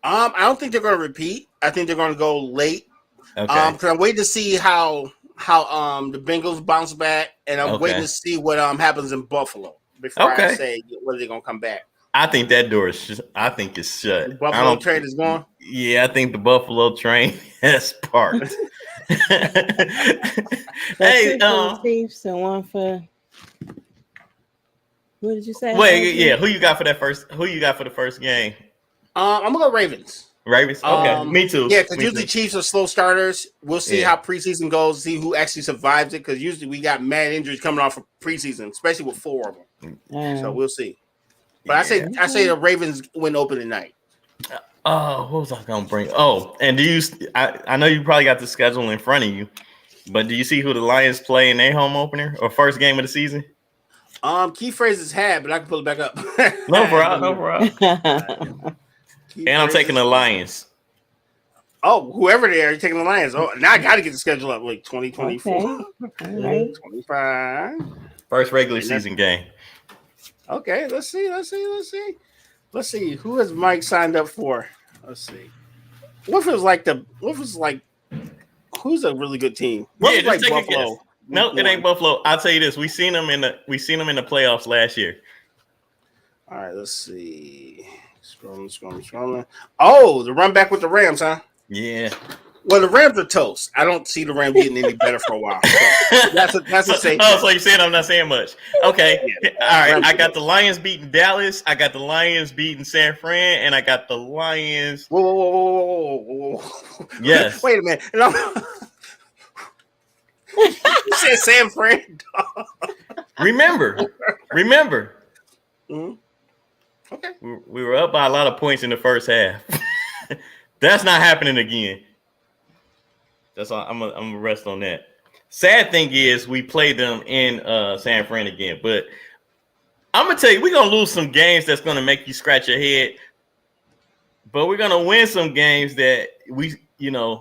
Speaker 1: I don't think they're going to repeat. I think they're going to go late.
Speaker 2: Okay.
Speaker 1: Because I'm waiting to see how the Bengals bounce back, and I'm waiting to see what happens in Buffalo before I say whether they're going to come back.
Speaker 2: I think that door is. I think it's shut.
Speaker 1: The Buffalo train is gone.
Speaker 2: Yeah, I think the Buffalo train has parked. Hey,
Speaker 3: Chiefs and one for. What did you say?
Speaker 2: Wait, yeah. Who you got for that first? Who you got for the first game?
Speaker 1: I'm gonna go Ravens.
Speaker 2: Ravens. Okay, me too.
Speaker 1: Yeah, because usually Chiefs are slow starters. We'll see how preseason goes. See who actually survives it. Because usually we got mad injuries coming off of preseason, especially with 4 of them. So we'll see. But I say the Ravens win opening night.
Speaker 2: Oh, what was I gonna bring? Oh, and do you? I know you probably got the schedule in front of you, but do you see who the Lions play in their home opener or first game of the season?
Speaker 1: Key phrases had, but I can pull it back up.
Speaker 2: No problem. And I'm taking the Lions.
Speaker 1: Oh, whoever they are, you're taking the Lions. Oh, now I got to get the schedule up like 2024,
Speaker 3: Okay.
Speaker 1: 25.
Speaker 2: First regular season game.
Speaker 1: Okay, let's see. Who has Mike signed up for? Let's see. What was like? Who's a really good team? What was like Buffalo?
Speaker 2: No, it ain't Buffalo. I'll tell you this: we seen them in the playoffs last year.
Speaker 1: All right, let's see. Scrolling. Oh, the run back with the Rams, huh?
Speaker 2: Yeah.
Speaker 1: Well, the Rams are toast. I don't see the Rams getting any better for a while. So that's a safe.
Speaker 2: Oh, so you're saying I'm not saying much? Okay. Yeah. All right. I got the Lions beating Dallas. I got the Lions beating San Fran, and I got the Lions.
Speaker 1: Whoa.
Speaker 2: Yes.
Speaker 1: Wait a minute. You said San Fran.
Speaker 2: Remember.
Speaker 1: Mm-hmm. Okay.
Speaker 2: We were up by a lot of points in the first half. That's not happening again. That's all. I'm gonna rest on that. Sad thing is we played them in San Fran again, but I'm gonna tell you, we're gonna lose some games that's gonna make you scratch your head. But we're gonna win some games that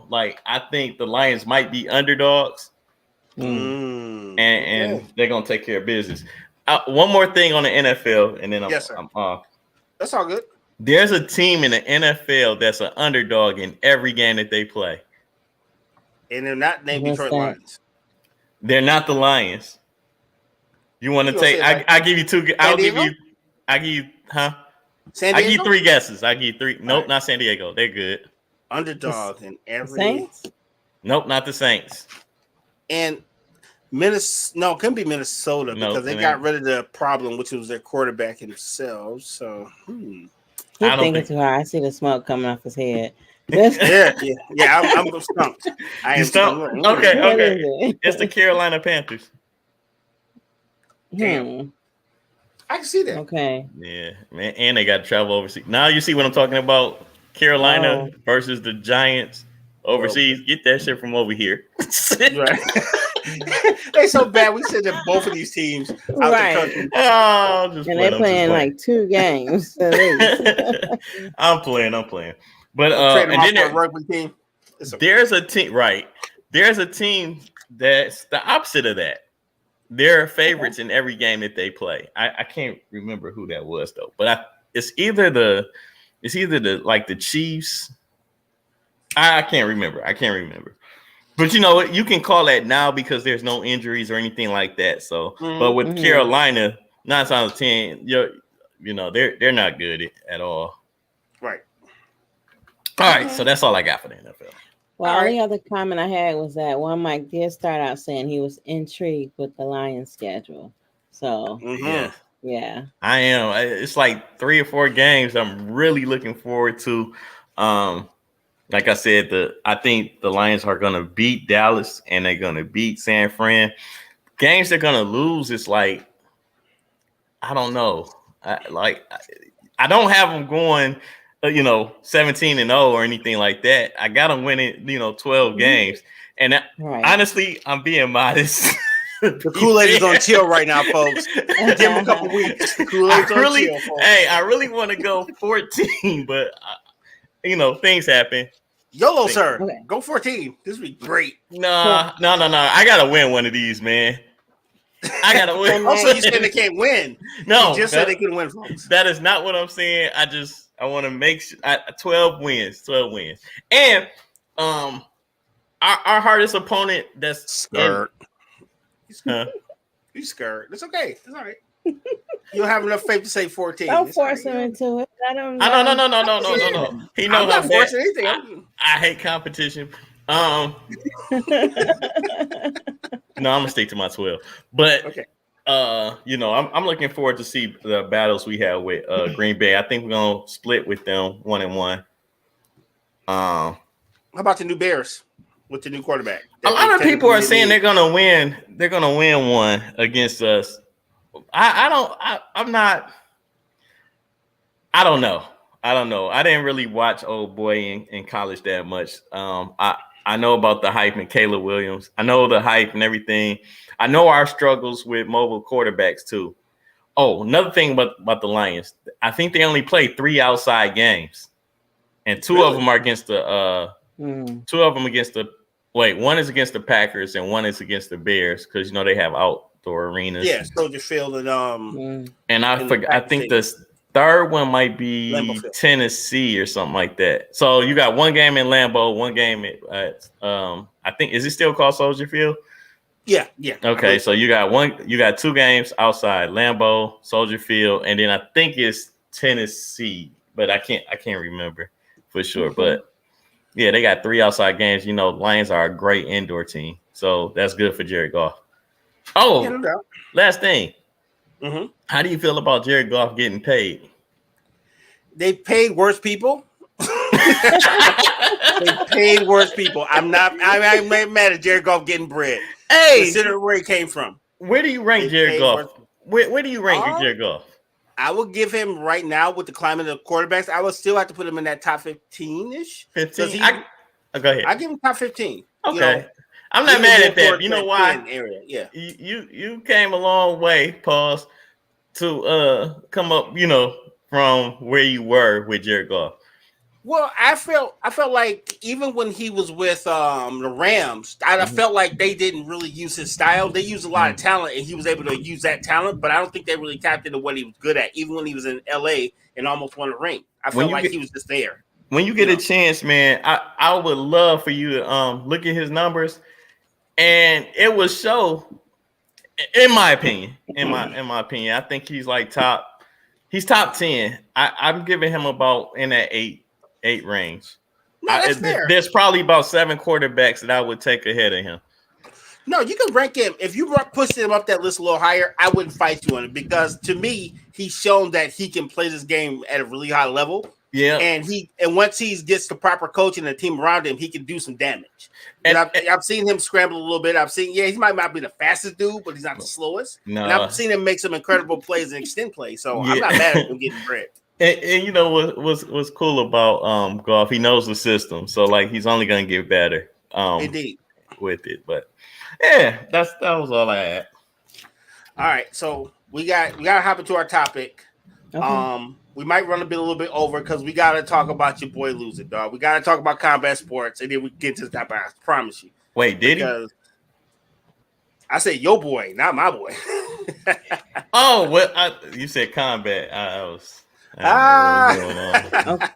Speaker 2: like I think the Lions might be underdogs. And they're gonna take care of business. One more thing on the NFL, and then I'm off.
Speaker 1: That's all good.
Speaker 2: There's a team in the NFL that's an underdog in every game that they play,
Speaker 1: and they're not named Detroit Lions.
Speaker 2: They're not the Lions. You want to take? I give you two. I give you. Huh?
Speaker 1: San Diego?
Speaker 2: I give you 3 guesses. I give you 3. Nope, right. Not San Diego. They're good.
Speaker 1: Underdog in every.
Speaker 3: Saints?
Speaker 2: Nope, not the Saints.
Speaker 1: And Minnesota. No, it couldn't be Minnesota because they got rid of the problem, which was their quarterback himself. So,
Speaker 3: He's thinking too hard. I see the smoke coming off his head.
Speaker 1: yeah. I'm stumped. I am stumped.
Speaker 2: Okay. It's the Carolina Panthers.
Speaker 1: Damn. I can see that.
Speaker 3: Okay.
Speaker 2: Yeah, man, and they got to travel overseas. Now you see what I'm talking about? Carolina versus the Giants overseas. Get that shit from over here.
Speaker 1: Right. They so bad. We said that both of these teams out the country.
Speaker 2: Oh,
Speaker 3: and they're playing like 2 games.
Speaker 2: I'm playing. But and then
Speaker 1: rugby team.
Speaker 2: There's a team, right? There's a team that's the opposite of that. they're favorites in every game that they play. I can't remember who that was though, but it's either the like the Chiefs. I can't remember. But you know what? You can call that now because there's no injuries or anything like that. So, but with Carolina, 9 times out of 10, you know they're not good at all.
Speaker 1: Right.
Speaker 2: All right. So that's all I got for the NFL.
Speaker 3: Well, the other comment I had was that one Mike did start out saying he was intrigued with the Lions schedule. So yeah, I
Speaker 2: am. It's like 3 or 4 games I'm really looking forward to. Like I said, I think the Lions are going to beat Dallas and they're going to beat San Fran. Games they're going to lose is like, I don't know. I don't have them going, 17-0 or anything like that. I got them winning, 12 games. And honestly, I'm being modest.
Speaker 1: The Kool-Aid is on chill right now, folks. Give him a couple weeks. The Kool-Aid's on chill, folks.
Speaker 2: Hey, I really want to go 14, but things happen.
Speaker 1: YOLO, sir. Okay. Go 14. This would be great.
Speaker 2: No. I gotta win one of these, man. I gotta win.
Speaker 1: Also, you said they can't win.
Speaker 2: No,
Speaker 1: you just said they can win, folks.
Speaker 2: That is not what I'm saying. I want to make sure 12 wins. And our hardest opponent that's
Speaker 1: scared. He's scared. It's okay. It's all right. You don't have enough faith to say 14.
Speaker 3: Don't force him into it. No.
Speaker 2: He knows
Speaker 1: I'm not forcing anything.
Speaker 2: I hate competition. No, I'm gonna stick to my 12. But
Speaker 1: okay.
Speaker 2: I'm looking forward to see the battles we have with Green Bay. I think we're gonna split with them 1-1.
Speaker 1: How about the new Bears with the new quarterback?
Speaker 2: A lot of people are saying they're gonna win. They're gonna win one against us. I don't know. I didn't really watch old boy in college that much. I know about the hype and Caleb Williams. I know the hype and everything. I know our struggles with mobile quarterbacks too. Oh, another thing about the Lions. I think they only play 3 outside games. And 2 of them are against the one is against the Packers and one is against the Bears because they have outdoor arenas.
Speaker 1: Yeah, Soldier Field and
Speaker 2: I forgot. I think the third one might be Tennessee or something like that. So you got 1 game in Lambeau, 1 game at I think is it still called Soldier Field?
Speaker 1: Yeah.
Speaker 2: Okay, so you got 2 games outside Lambeau, Soldier Field, and then I think it's Tennessee, but I can't remember for sure. But yeah, they got 3 outside games. Lions are a great indoor team, so that's good for Jared Goff. Oh, last thing.
Speaker 1: Mm-hmm.
Speaker 2: How do you feel about Jared Goff getting paid?
Speaker 1: They paid worse people. They paid worse people. I'm mad at Jared Goff getting bread.
Speaker 2: Hey,
Speaker 1: consider where he came from.
Speaker 2: Where do you rank Jared Goff? Where do you rank Jared Goff?
Speaker 1: I will give him right now with the climate of quarterbacks. I would still have to put him in that top 15-ish.
Speaker 2: 15. Go ahead.
Speaker 1: I give him top 15.
Speaker 2: Okay. I'm not mad at that. You know why?
Speaker 1: Area. Yeah.
Speaker 2: You came a long way, pause, to come up, from where you were with Jared Goff.
Speaker 1: Well, I felt like even when he was with the Rams, I felt like they didn't really use his style. They used a lot of talent, and he was able to use that talent. But I don't think they really tapped into what he was good at. Even when he was in LA and almost won a ring, I felt like he was just there.
Speaker 2: When you get a chance, man, I would love for you to look at his numbers, and it will show. In my opinion, I think he's like top 10. I'm giving him about in that 8 range.
Speaker 1: No, that's fair.
Speaker 2: There's probably about 7 quarterbacks that I would take ahead of him.
Speaker 1: No, you can rank him. If you push him up that list a little higher, I wouldn't fight you on it because to me, he's shown that he can play this game at a really high level.
Speaker 2: Yeah,
Speaker 1: and once he gets the proper coach and the team around him, he can do some damage. And I've seen him scramble a little bit. I've seen, he might not be the fastest dude, but he's not the slowest. No. And I've seen him make some incredible plays and extend plays. So I'm not mad at him getting bread.
Speaker 2: And you know what's cool about Goff? He knows the system, so like he's only gonna get better.
Speaker 1: Indeed,
Speaker 2: with it. But yeah, that was all I had.
Speaker 1: All right, so we gotta hop into our topic. Okay. We might run a little bit over because we gotta talk about your boy losing, dog. We gotta talk about combat sports, and then we get to the topic. I promise you.
Speaker 2: Wait, did he?
Speaker 1: I said yo boy, not my boy.
Speaker 2: Oh, well, you said combat. I didn't know what was going on.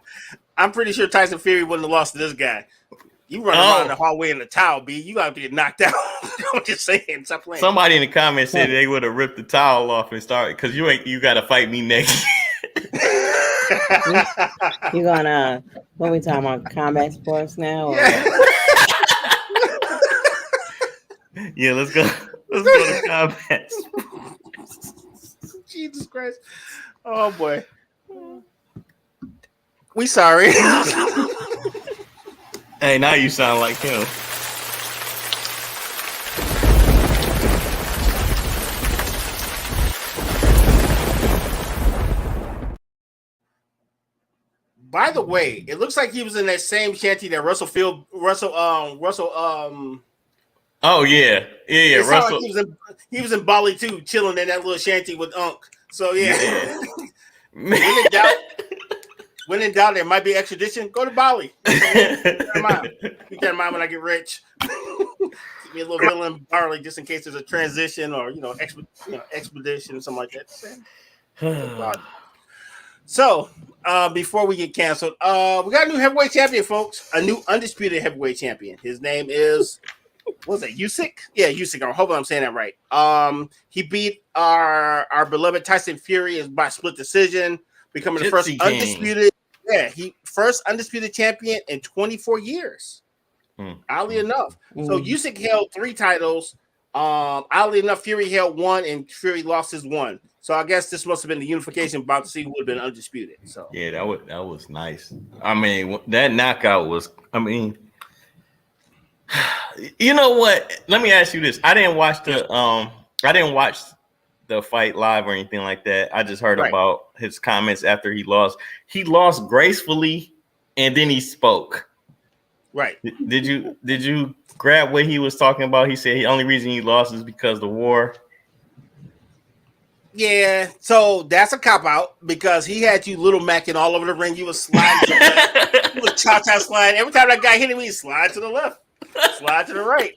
Speaker 1: I'm pretty sure Tyson Fury wouldn't have lost to this guy. You run around the hallway in a towel, B. You gotta get knocked out. I'm just saying, stop playing.
Speaker 2: Somebody in the comments said they would have ripped the towel off and started because you got to fight me next.
Speaker 3: You gonna? What we talking about? Combat sports now? Or?
Speaker 2: Yeah, let's go. Let's go to combat.
Speaker 1: Jesus Christ! Oh boy, we sorry.
Speaker 2: Hey, now you sound like him.
Speaker 1: By the way, it looks like he was in that same shanty that Russell.
Speaker 2: Oh yeah. Russell.
Speaker 1: Like he was in Bali too, chilling in that little shanty with Unc. So yeah. When in doubt, there might be extradition. Go to Bali. Keep that in mind when I get rich. Keep me a little bill in Bali just in case there's a transition or expedition or something like that. So before we get canceled, we got a new heavyweight champion, folks. A new undisputed heavyweight champion. His name is what was it? Usyk? Yeah, Usyk. I hope I'm saying that right. He beat our beloved Tyson Fury by split decision, becoming the first undisputed. Yeah, first undisputed champion in 24 years. Oddly enough. So Usyk held 3 titles. Oddly enough, Fury held 1 and Fury lost his 1. So I guess this must have been the unification bout to see who would have been undisputed. So
Speaker 2: yeah, that was nice. I mean, that knockout was. I mean, you know what? Let me ask you this. I didn't watch the fight live or anything like that. I just heard about his comments after he lost. He lost gracefully, and then he spoke.
Speaker 1: Right.
Speaker 2: Did you grab what he was talking about? He said the only reason he lost is because of the war.
Speaker 1: Yeah, so that's a cop out because he had you little macking all over the ring. You was sliding, you was cha-cha sliding. Every time that guy hit him, he slide to the left, slide to the right.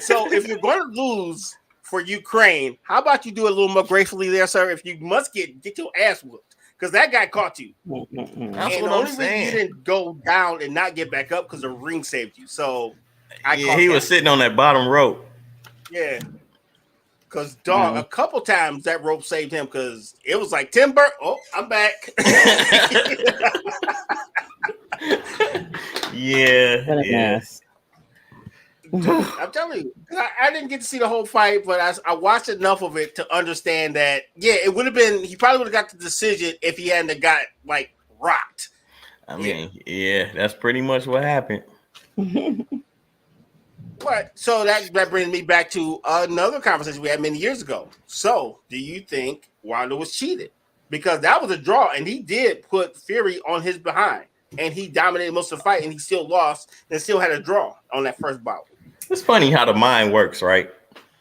Speaker 1: So if you're going to lose for Ukraine, how about you do it a little more gracefully there, sir? If you must get your ass whooped because that guy caught you.
Speaker 2: That's
Speaker 1: and
Speaker 2: what
Speaker 1: the
Speaker 2: I'm
Speaker 1: only
Speaker 2: saying.
Speaker 1: reason you didn't go down and not get back up because the ring saved you. So
Speaker 2: he was sitting on that bottom rope.
Speaker 1: Yeah. Because, dog, a couple times that rope saved him because it was like, Timber, oh, I'm back.
Speaker 2: Yes.
Speaker 1: I'm telling you, I didn't get to see the whole fight, but I watched enough of it to understand that, it would have been, he probably would have got the decision if he hadn't got, like, rocked.
Speaker 2: I mean, that's pretty much what happened.
Speaker 1: But so that brings me back to another conversation we had many years ago. So, do you think Wilder was cheated? Because that was a draw, and he did put Fury on his behind, and he dominated most of the fight, and he still lost, and still had a draw on that first bout.
Speaker 2: It's funny how the mind works, right?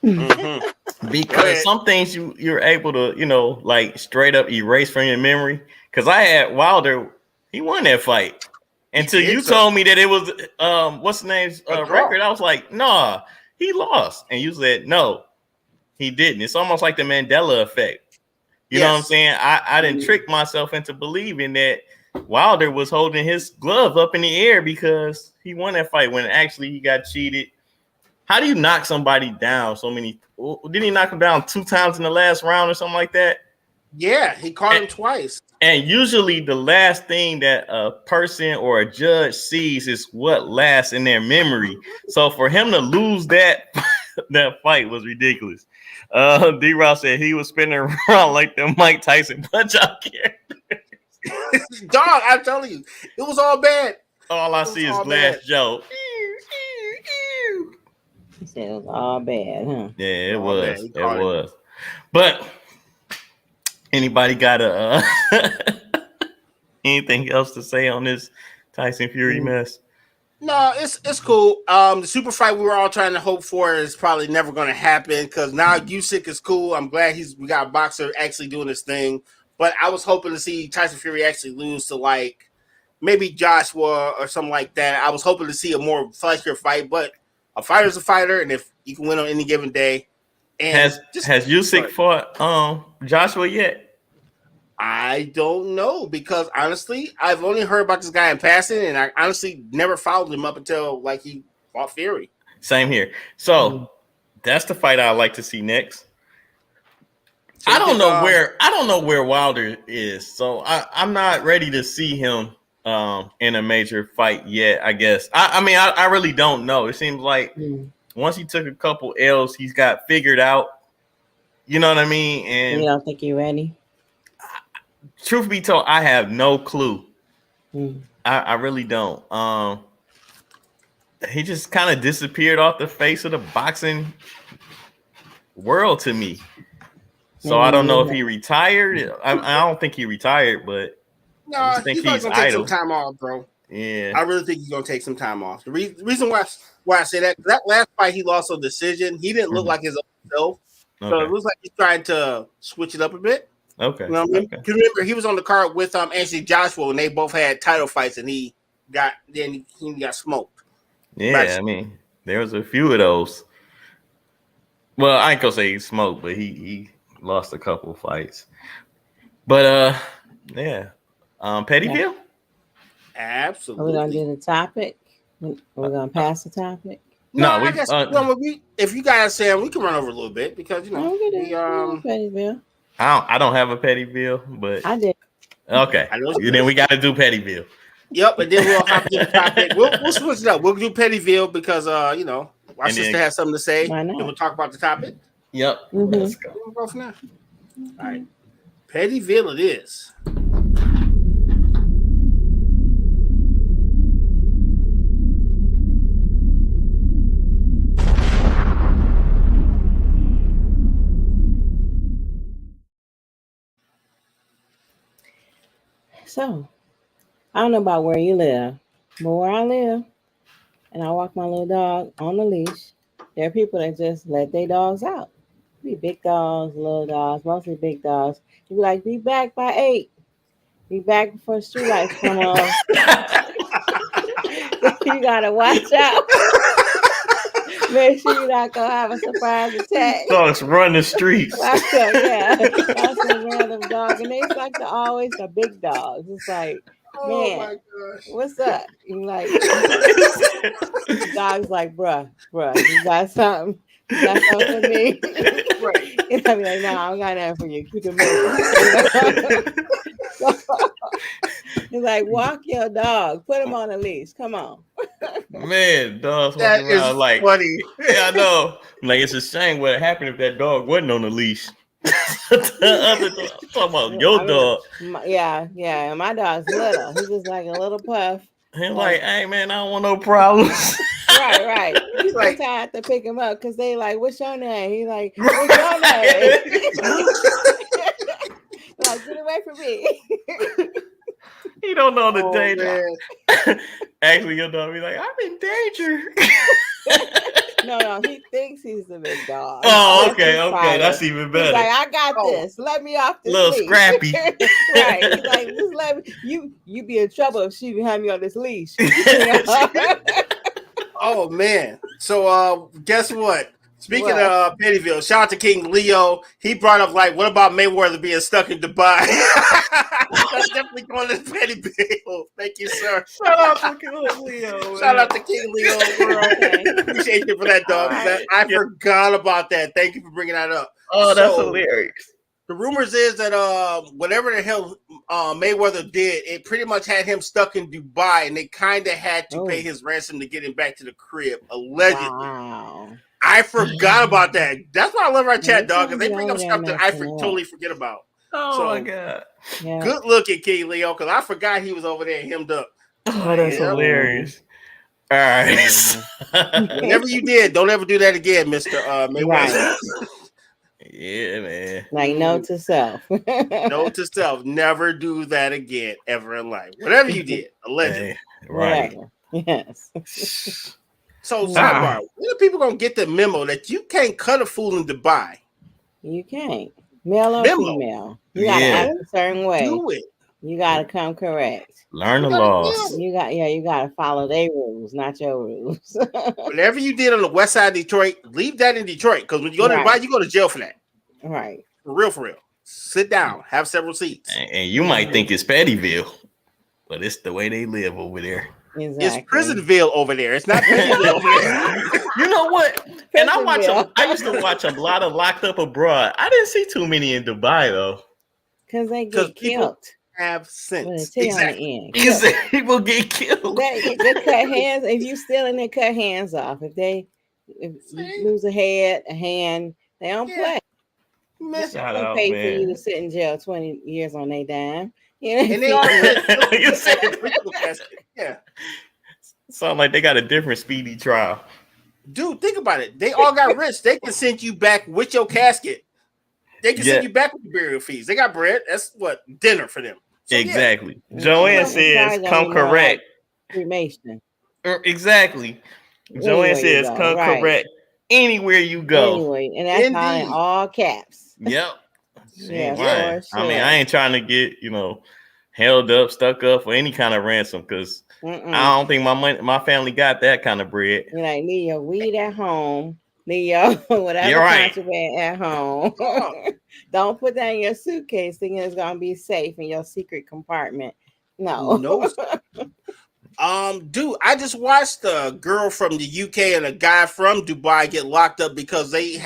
Speaker 1: Mm-hmm.
Speaker 2: Because some things you're able to, like straight up erase from your memory. Because I had Wilder, he won that fight. Until you told me that it was what's the name's record, I was like, nah, he lost. And you said no, he didn't. It's almost like the Mandela effect. You know what I'm saying? I didn't trick myself into believing that Wilder was holding his glove up in the air because he won that fight when actually he got cheated. How do you knock somebody down so many? Didn't he knock him down 2 times in the last round or something like that?
Speaker 1: Yeah, he caught him twice. And
Speaker 2: usually the last thing that a person or a judge sees is what lasts in their memory. So for him to lose that fight was ridiculous. D-Row said he was spinning around like the Mike Tyson punch-out character.
Speaker 1: Dog, I'm telling you, it was all bad.
Speaker 2: All I see is Glass Joe.
Speaker 3: He said it was all bad, huh?
Speaker 2: Yeah, it was. It was. But anybody got anything else to say on this Tyson Fury mess?
Speaker 1: No, it's cool. The super fight we were all trying to hope for is probably never going to happen because now Usyk is cool. I'm glad we got a boxer actually doing this thing. But I was hoping to see Tyson Fury actually lose to like maybe Joshua or something like that. I was hoping to see a more flashier fight, but a fighter's a fighter, and if you can win on any given day, And
Speaker 2: has Usyk fought Joshua yet?
Speaker 1: I don't know, because honestly, I've only heard about this guy in passing, and I honestly never followed him up until like he fought Fury.
Speaker 2: Same here. So that's the fight I'd like to see next.
Speaker 1: So
Speaker 2: I don't know where Wilder is, so I'm not ready to see him in a major fight yet. I guess. I really don't know. It seems like once he took a couple L's, he's got figured out. You know what I mean? And
Speaker 3: you don't think you're ready?
Speaker 2: Truth be told, I have no clue. I really don't. He just kind of disappeared off the face of the boxing world to me. So I don't know if he retired. I don't think he retired, but
Speaker 1: no,
Speaker 2: I just think
Speaker 1: he's gonna
Speaker 2: idle.
Speaker 1: take some time off, bro.
Speaker 2: Yeah,
Speaker 1: I really think he's gonna take some time off. The reason why I say that last fight he lost on decision, he didn't look like his own self. So it looks like he's trying to switch it up a bit.
Speaker 2: Okay.
Speaker 1: You know what I mean? Okay. Remember, he was on the card with Anthony Joshua, and they both had title fights, and he got smoked.
Speaker 2: Yeah, I mean, there was a few of those. Well, I ain't gonna say he smoked, but he lost a couple fights. But yeah. Pettyville?
Speaker 1: Absolutely.
Speaker 3: Are we gonna do the topic? We're gonna pass the topic?
Speaker 1: No, I guess if you guys say we can run over a little bit, because
Speaker 3: Pettyville.
Speaker 2: I don't have a Pettyville, but
Speaker 3: I did.
Speaker 2: Okay. Then we got to do Pettyville.
Speaker 1: Yep, and then we'll have to do the topic. We'll switch it up. We'll do Pettyville because our sister has something to say.
Speaker 3: Why not?
Speaker 1: And we'll talk about the topic.
Speaker 2: Yep. Let's go.
Speaker 1: We'll go from there. All right. Pettyville it is.
Speaker 3: So, I don't know about where you live, but where I live, and I walk my little dog on the leash, there are people that just let their dogs out. Be big dogs, little dogs, mostly big dogs. You be like, be back by 8. Be back before street lights come on. You gotta watch out. Make sure you're not gonna have a surprise attack.
Speaker 2: Dogs run the streets.
Speaker 3: That's a random dog, and they like always the big dogs. It's like, man,
Speaker 1: my gosh,
Speaker 3: what's up? You like dogs like, bruh, you got something? You got something for me?
Speaker 1: Right.
Speaker 3: And I be like, no, I don't got nothing for you. Keep it moving. It's like, walk your dog. Put him on a leash. Come on.
Speaker 2: Man, dogs
Speaker 1: that
Speaker 2: walking around
Speaker 1: is
Speaker 2: like
Speaker 1: funny.
Speaker 2: Yeah, I know. Like, it's a shame what happened if that dog wasn't on the leash. The other dog, I'm talking about your dog.
Speaker 3: Yeah. And my dog's little. He's just like a little puff.
Speaker 2: He's like, hey man, I don't want no problems.
Speaker 3: Right. He's like, I have to pick him up because they like, what's your name? He's like, what's your name? Like, get away from me.
Speaker 2: He don't know the danger. Actually, your dog be like, I'm in danger.
Speaker 3: No, he thinks he's the big dog.
Speaker 2: Oh, okay. That's even better.
Speaker 3: He's like, I got this. Let me off this
Speaker 2: little
Speaker 3: leash.
Speaker 2: Scrappy.
Speaker 3: Right. He's like, just let me. You be in trouble if she behind me on this leash.
Speaker 1: Oh man. So guess what? Speaking of Pettyville, shout out to King Leo. He brought up like, what about Mayweather being stuck in Dubai? That's definitely going to Pettyville. Thank you, sir.
Speaker 2: Shout out to King Leo.
Speaker 1: Shout out to King Leo, bro. Appreciate you for that, dog. Right. I forgot about that. Thank you for bringing that up.
Speaker 2: Oh, that's hilarious.
Speaker 1: The rumors is that whatever the hell Mayweather did, it pretty much had him stuck in Dubai, and they kind of had to pay his ransom to get him back to the crib, allegedly.
Speaker 3: Wow.
Speaker 1: I forgot about that. That's why I love our chat, dog, because they bring up stuff that I totally forget about.
Speaker 2: Oh, my God.
Speaker 3: Yeah.
Speaker 1: Good looking, King Leo, because I forgot he was over there hemmed up.
Speaker 2: Oh, that's hilarious. All right.
Speaker 1: Whatever you did, don't ever do that again, Mr. Mayweather.
Speaker 3: Right.
Speaker 2: Yeah, man.
Speaker 3: Like, note to self.
Speaker 1: Note to self, never do that again, ever in life. Whatever you did, allegedly.
Speaker 2: Right.
Speaker 3: Yes.
Speaker 1: So, sidebar, when are people going to get the memo that you can't cut a fool in Dubai?
Speaker 3: You can't. Male or female. You got to act a certain way.
Speaker 1: Do it.
Speaker 3: You gotta come correct.
Speaker 2: Learn the
Speaker 1: You gotta
Speaker 2: laws.
Speaker 3: You gotta follow their rules, not your rules.
Speaker 1: Whatever you did on the west side of Detroit, leave that in Detroit. Because when you go to
Speaker 3: Right.
Speaker 1: Dubai, you go to jail for that.
Speaker 3: Right.
Speaker 1: For real, for real. Sit down, have several seats.
Speaker 2: And you might think it's Pettyville, but it's the way they live over there.
Speaker 3: Exactly.
Speaker 1: It's Prisonville over there. It's not Prisonville over there.
Speaker 2: You know what? And I
Speaker 3: Prisonville.
Speaker 2: used to watch a lot of Locked Up Abroad. I didn't see too many in Dubai though.
Speaker 3: Because they
Speaker 1: 'Cause
Speaker 3: get
Speaker 1: people-
Speaker 3: killed.
Speaker 1: Have
Speaker 3: With a
Speaker 1: sense.
Speaker 3: T
Speaker 1: Exactly.
Speaker 3: on the end.
Speaker 2: You said people get killed.
Speaker 3: They cut hands. If you stealing, they cut hands off. If you lose a head, a hand, they don't
Speaker 1: Yeah.
Speaker 3: play.
Speaker 1: Man.
Speaker 2: Shout
Speaker 3: They
Speaker 2: out,
Speaker 3: pay for you
Speaker 2: man.
Speaker 3: to sit in jail 20 years on their dime. You know,
Speaker 1: And they all
Speaker 2: You said
Speaker 1: yeah.
Speaker 2: sound like they got a different speedy trial.
Speaker 1: Dude, think about it. They all got rich. They can send you back with your casket. They can
Speaker 2: Yeah.
Speaker 1: send you back with the burial fees. They got bread. That's what dinner for them. So, yeah.
Speaker 2: Exactly.
Speaker 3: Yeah.
Speaker 2: Joanne
Speaker 3: Yeah.
Speaker 2: says,
Speaker 3: Sorry,
Speaker 2: "Come
Speaker 3: don't even
Speaker 2: correct."
Speaker 3: cremation.
Speaker 2: Exactly.
Speaker 3: Anywhere
Speaker 2: Joanne
Speaker 3: you
Speaker 2: says,
Speaker 3: go,
Speaker 2: "Come
Speaker 3: right.
Speaker 2: correct anywhere you go."
Speaker 3: Anyway, and that's all in
Speaker 1: Indeed.
Speaker 3: all caps.
Speaker 2: Yep. She
Speaker 3: Yeah,
Speaker 2: ain't
Speaker 3: for
Speaker 2: lying. I mean,
Speaker 3: sure.
Speaker 2: I ain't trying to get held up, stuck up for any kind of ransom because
Speaker 3: Mm-mm.
Speaker 2: I don't think my family got that kind of bread.
Speaker 3: You like leave your weed at home, leave your whatever
Speaker 2: You're right.
Speaker 3: contraband at home.
Speaker 1: Oh.
Speaker 3: Don't put that in your suitcase thinking it's gonna be safe in your secret compartment. No.
Speaker 1: No. Dude, I just watched a girl from the UK and a guy from Dubai get locked up because they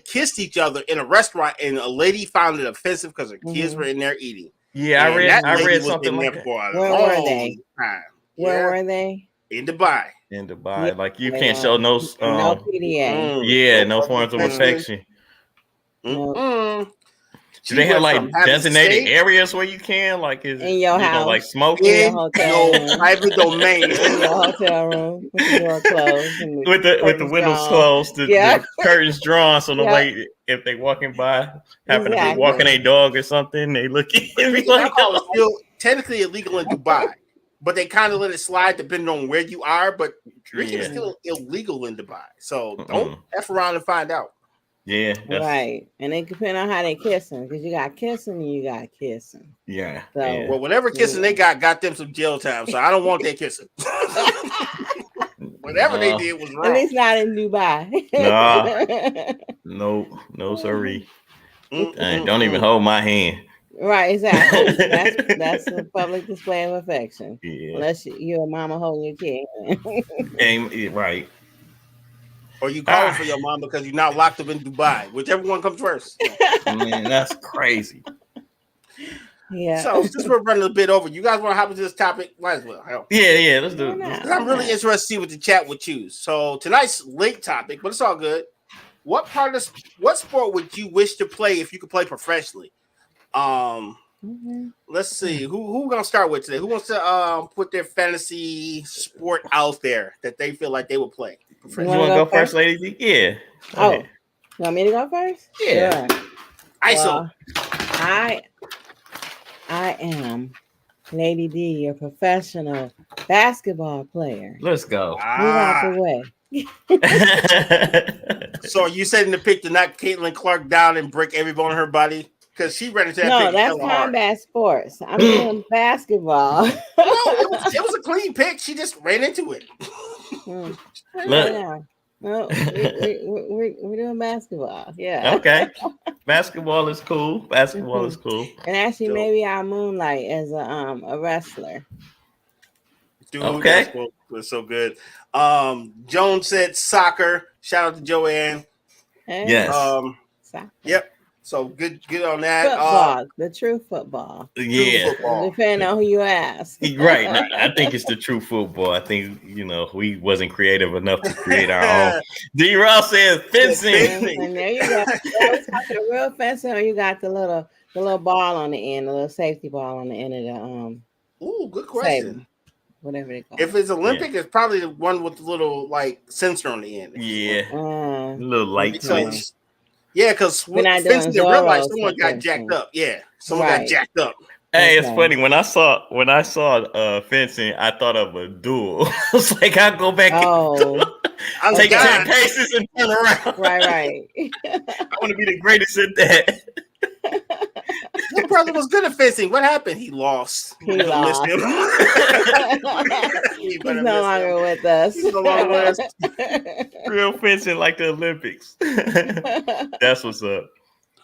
Speaker 1: kissed each other in a restaurant, and a lady found it offensive because her kids
Speaker 3: Mhm.
Speaker 1: were in there eating.
Speaker 2: Yeah,
Speaker 1: And that
Speaker 2: I
Speaker 1: lady
Speaker 2: read
Speaker 1: was
Speaker 2: something
Speaker 1: in
Speaker 2: like
Speaker 1: there
Speaker 2: that
Speaker 1: for a
Speaker 3: Where were
Speaker 1: long
Speaker 3: they?
Speaker 1: time.
Speaker 3: Where
Speaker 1: Yeah,
Speaker 3: were they?
Speaker 1: in Dubai.
Speaker 2: in Dubai.
Speaker 3: Yeah,
Speaker 2: Like you
Speaker 3: they
Speaker 2: can't
Speaker 3: are.
Speaker 2: show no
Speaker 3: No PDA.
Speaker 2: yeah, no forms of affection.
Speaker 3: No.
Speaker 1: Mm-mm.
Speaker 2: Do they have like designated
Speaker 1: areas?
Speaker 2: areas where you can? Like is
Speaker 3: In your
Speaker 2: you know, like
Speaker 3: house.
Speaker 2: smoking
Speaker 3: In your
Speaker 1: In
Speaker 3: hotel
Speaker 1: your
Speaker 3: room.
Speaker 1: private domain.
Speaker 3: In your hotel room with the door closed and
Speaker 2: with the
Speaker 3: curtains
Speaker 2: windows
Speaker 3: drawn.
Speaker 2: closed,
Speaker 3: Yeah.
Speaker 2: the curtains drawn, so
Speaker 3: Yeah.
Speaker 2: nobody if they walking by happen to be
Speaker 3: Exactly.
Speaker 2: walking a dog or something, they look at me like
Speaker 1: Alcohol is still technically illegal in Dubai, but they kind of let it slide depending on where you are. But drinking is
Speaker 2: Yeah.
Speaker 1: still illegal in Dubai, so
Speaker 2: Mm-mm.
Speaker 1: don't f around and find out.
Speaker 2: yeah, that's,
Speaker 3: Right. And it depends on how they kissing, because you got kissing and you got kissing.
Speaker 2: yeah,
Speaker 3: So-
Speaker 2: yeah.
Speaker 1: Well, whatever kissing they got them some jail time, so I don't want that kissing. Whatever they did was
Speaker 3: At
Speaker 1: wrong.
Speaker 3: least not in Dubai.
Speaker 2: No, sorry.
Speaker 1: Mm-mm.
Speaker 2: Don't even hold my hand.
Speaker 3: Right, exactly. That's a public display of affection.
Speaker 2: Yeah,
Speaker 3: Unless you're a mama holding your kid.
Speaker 2: right.
Speaker 1: Or you calling for your mom because you're now locked up in Dubai. Whichever one comes first.
Speaker 2: Man, that's crazy.
Speaker 3: Yeah.
Speaker 1: So since we're running a bit over, you guys want to hop into this topic? Might as well. Hell.
Speaker 2: Yeah, let's do
Speaker 3: Why
Speaker 2: it.
Speaker 3: not?
Speaker 1: 'Cause I'm really interested to see what the chat would choose. So tonight's late topic, but it's all good. What sport would you wish to play if you could play professionally?
Speaker 3: Mhm.
Speaker 1: Let's see. Who gonna start with today? Who wants to put their fantasy sport out there that they feel like they would play?
Speaker 2: You
Speaker 3: wanna
Speaker 2: want to
Speaker 3: go
Speaker 2: go first,
Speaker 3: first?
Speaker 2: Lady D? Yeah. Go
Speaker 3: Oh,
Speaker 2: ahead.
Speaker 3: you want me to go first?
Speaker 2: Yeah.
Speaker 3: Sure.
Speaker 1: ISO.
Speaker 3: Well, I am Lady D, your professional basketball player.
Speaker 2: Let's go.
Speaker 3: Move out the way.
Speaker 1: So are you setting the pick to knock Caitlin Clark down and break every bone in her body? Because she ran into that
Speaker 3: No,
Speaker 1: pick
Speaker 3: that's
Speaker 1: hella hard.
Speaker 3: combat sports. I'm doing basketball.
Speaker 1: No, it was a clean pick. She just ran into it.
Speaker 3: Hmm.
Speaker 2: Look.
Speaker 3: Yeah. No, we're doing basketball. Yeah.
Speaker 2: Okay. Basketball is cool. Basketball is cool.
Speaker 3: And actually,
Speaker 1: So-
Speaker 3: maybe I'll moonlight as a wrestler.
Speaker 1: Dude,
Speaker 2: Okay.
Speaker 1: that was so good. Joan said soccer. Shout out to Joanne.
Speaker 3: Hey,
Speaker 2: Yes.
Speaker 3: soccer.
Speaker 1: Yep. So good on that.
Speaker 3: Football, the true football.
Speaker 2: Yeah.
Speaker 1: Football.
Speaker 3: Depending on who you ask.
Speaker 2: Right. I think it's the true football. I think, we wasn't creative enough to create our own. D. Ross says fencing.
Speaker 3: And there you go. We're talking real fencing, or you got the little ball on the end, the little safety ball on the end of the
Speaker 1: Ooh, good question.
Speaker 3: saber, whatever they call
Speaker 1: If it's Olympic, it's probably the one with the little sensor on the end.
Speaker 2: Yeah.
Speaker 3: it.
Speaker 2: A little light
Speaker 1: So
Speaker 2: switch.
Speaker 1: it's- yeah, because
Speaker 3: We're not
Speaker 1: fencing in
Speaker 3: doing
Speaker 1: real life,
Speaker 3: Zorro
Speaker 1: someone got
Speaker 3: fencing.
Speaker 1: jacked up. Yeah, someone got
Speaker 3: Right.
Speaker 1: jacked up.
Speaker 2: Hey, it's
Speaker 3: Okay.
Speaker 2: funny when I saw fencing, I thought of a duel. It's like I go back
Speaker 3: Oh,
Speaker 1: I'm
Speaker 2: and take
Speaker 1: God.
Speaker 2: 10 paces and turn around.
Speaker 3: right.
Speaker 2: I want to be the greatest at that.
Speaker 1: Good brother was good at fencing. What happened? He lost.
Speaker 3: He
Speaker 1: We're gonna miss
Speaker 3: lost.
Speaker 1: him.
Speaker 3: He's
Speaker 1: Better
Speaker 3: no
Speaker 1: miss
Speaker 3: longer
Speaker 1: him.
Speaker 3: with us.
Speaker 1: He's no longer with us.
Speaker 2: Real fencing like the Olympics. That's what's up.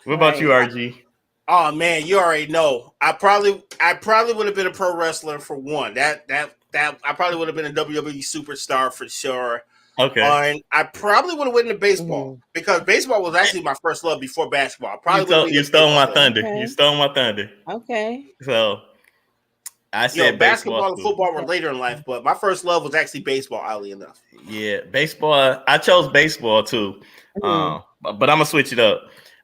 Speaker 2: What about you, RG?
Speaker 1: Oh man, you already know. I probably would have been a pro wrestler for one. That I probably would have been a WWE superstar for sure.
Speaker 2: Okay.
Speaker 1: And I probably would have went into baseball because baseball was actually my first love before basketball. I probably
Speaker 2: You stole my
Speaker 1: baseball
Speaker 2: thunder.
Speaker 3: Okay.
Speaker 2: You stole my thunder.
Speaker 3: Okay.
Speaker 2: So I said
Speaker 1: basketball and
Speaker 2: too.
Speaker 1: football were later in life, but my first love was actually baseball, oddly enough.
Speaker 2: Yeah, baseball. I chose baseball too. But I'm gonna switch it up.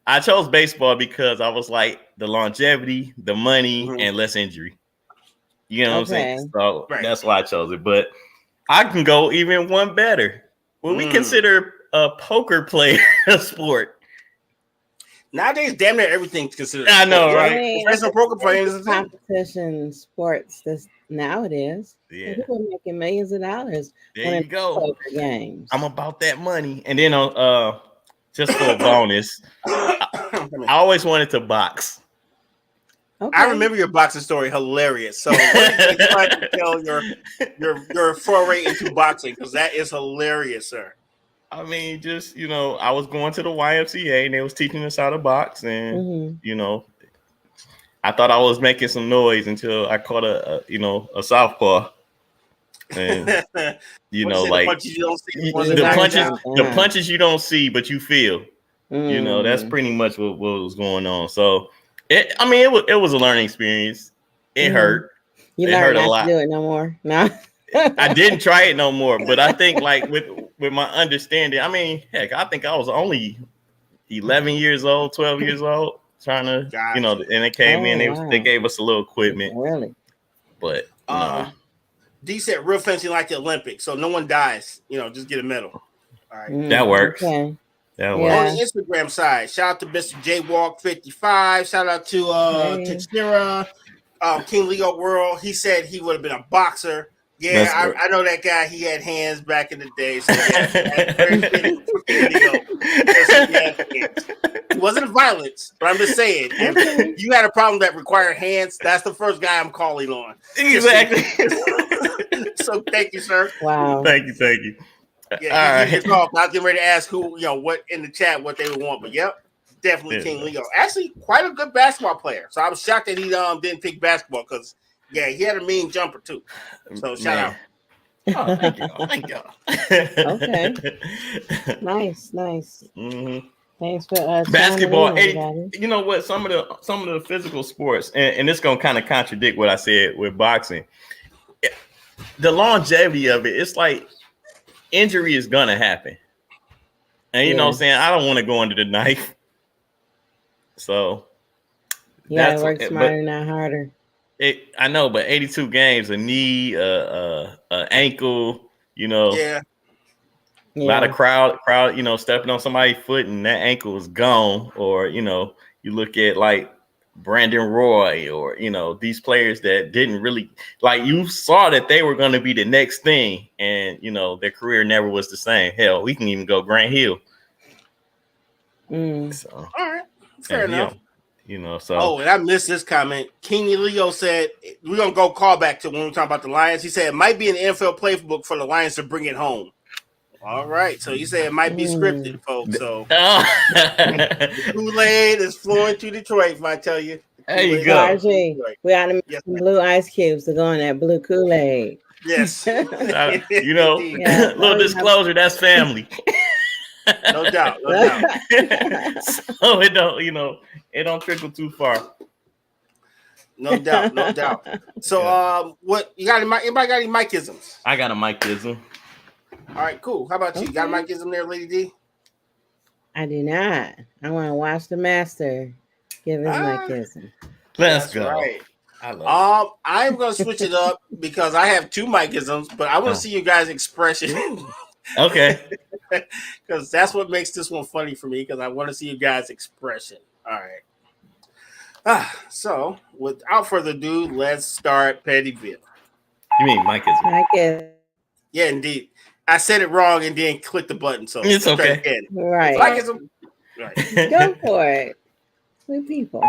Speaker 2: I chose baseball because I was like the longevity, the money, and less injury. You know what I'm saying? So that's why I chose it. But I can go even one better. When we consider a poker player a sport.
Speaker 1: Nowadays, damn near everything's considered.
Speaker 2: I know, right?
Speaker 3: I mean,
Speaker 1: Professional poker players.
Speaker 3: Competition sports now it is.
Speaker 2: Yeah.
Speaker 3: People are making millions of dollars.
Speaker 2: There you go.
Speaker 3: Poker games.
Speaker 2: I'm about that money. And then just for a bonus, I always wanted to box.
Speaker 3: Okay.
Speaker 1: I remember your boxing story. Hilarious. So what you try to tell your foray into boxing, because that is hilarious, sir.
Speaker 2: I mean, just, I was going to the YMCA and they was teaching us how to box. And, I thought I was making some noise until I caught a southpaw. And,
Speaker 1: the punches you don't see,
Speaker 2: the punches you don't see, but you feel. That's pretty much what was going on. So, it was a learning experience. It hurt.
Speaker 3: You learned not to do it no more. No.
Speaker 2: I didn't try it no more, but I think like with my understanding, I mean, heck, I think I was only 11 years old, 12 years old, trying to, and they came in, they gave us a little equipment.
Speaker 3: Really?
Speaker 2: But
Speaker 1: D said real fencing like the Olympics, so no one dies. Just get a medal. All right.
Speaker 2: That works.
Speaker 3: Okay.
Speaker 2: That
Speaker 1: works. On the Instagram side, shout out to Mr. JWalk55. Shout out to Textera, King Leo World. He said he would have been a boxer. Yeah, I know that guy. He had hands back in the day. So it wasn't violence, but I'm just saying, if you had a problem that required hands, that's the first guy I'm calling on.
Speaker 2: Exactly.
Speaker 1: So thank you, sir.
Speaker 3: Wow.
Speaker 2: Thank you.
Speaker 1: Yeah, I was getting ready to ask who, what in the chat, what they would want, but yep, definitely King Leo. Actually, quite a good basketball player. So I was shocked that he didn't pick basketball because. Yeah, he had a mean jumper too. So shout out.
Speaker 2: Oh, thank y'all.
Speaker 3: Okay. Nice.
Speaker 2: Mm-hmm.
Speaker 3: Thanks for
Speaker 2: basketball. You know what? Some of the physical sports, and it's gonna kind of contradict what I said with boxing. The longevity of it, it's like injury is gonna happen, and you know what I'm saying. I don't want to go under the knife, so
Speaker 3: you gotta work smarter, not harder.
Speaker 2: I know, but 82 games, a knee, ankle, a lot of crowd, stepping on somebody's foot and that ankle is gone. Or, you look at like Brandon Roy or, these players that didn't really like, you saw that they were going to be the next thing. And, their career never was the same. Hell, we can even go Grant Hill.
Speaker 1: So, all right. Fair enough.
Speaker 2: So.
Speaker 1: Oh, and I missed this comment. King Leo said, we're going to go call back to when we were talking about the Lions. He said it might be an NFL playbook for the Lions to bring it home. All right. So he said it might be scripted, folks. So the Kool-Aid is flowing to Detroit, if I tell you.
Speaker 2: There you go.
Speaker 3: RG, we got to make some blue ice cubes to go in that blue Kool-Aid.
Speaker 1: Yes.
Speaker 2: Little disclosure, that's family.
Speaker 1: No doubt.
Speaker 2: So it don't, it don't trickle too far.
Speaker 1: No doubt. So, what you got? Anybody got any Mike-isms?
Speaker 2: I got a Mike-ism.
Speaker 1: All right, cool. How about you? Got a Mike-ism there, Lady D?
Speaker 3: I do not. I want to watch the master give his Mike-ism.
Speaker 2: Let's go.
Speaker 1: Right. I'm gonna switch it up because I have two Mike-isms, but I want to see you guys' expression.
Speaker 2: Okay.
Speaker 1: Because that's what makes this one funny for me, because I want to see you guys' expression. All right. So, without further ado, let's start Pettyville.
Speaker 2: You mean Mike-ism?
Speaker 1: Yeah, indeed. I said it wrong and then click the button. So
Speaker 2: it's okay.
Speaker 3: Right.
Speaker 1: Mike-ism. Right.
Speaker 3: Go for it. Sweet people.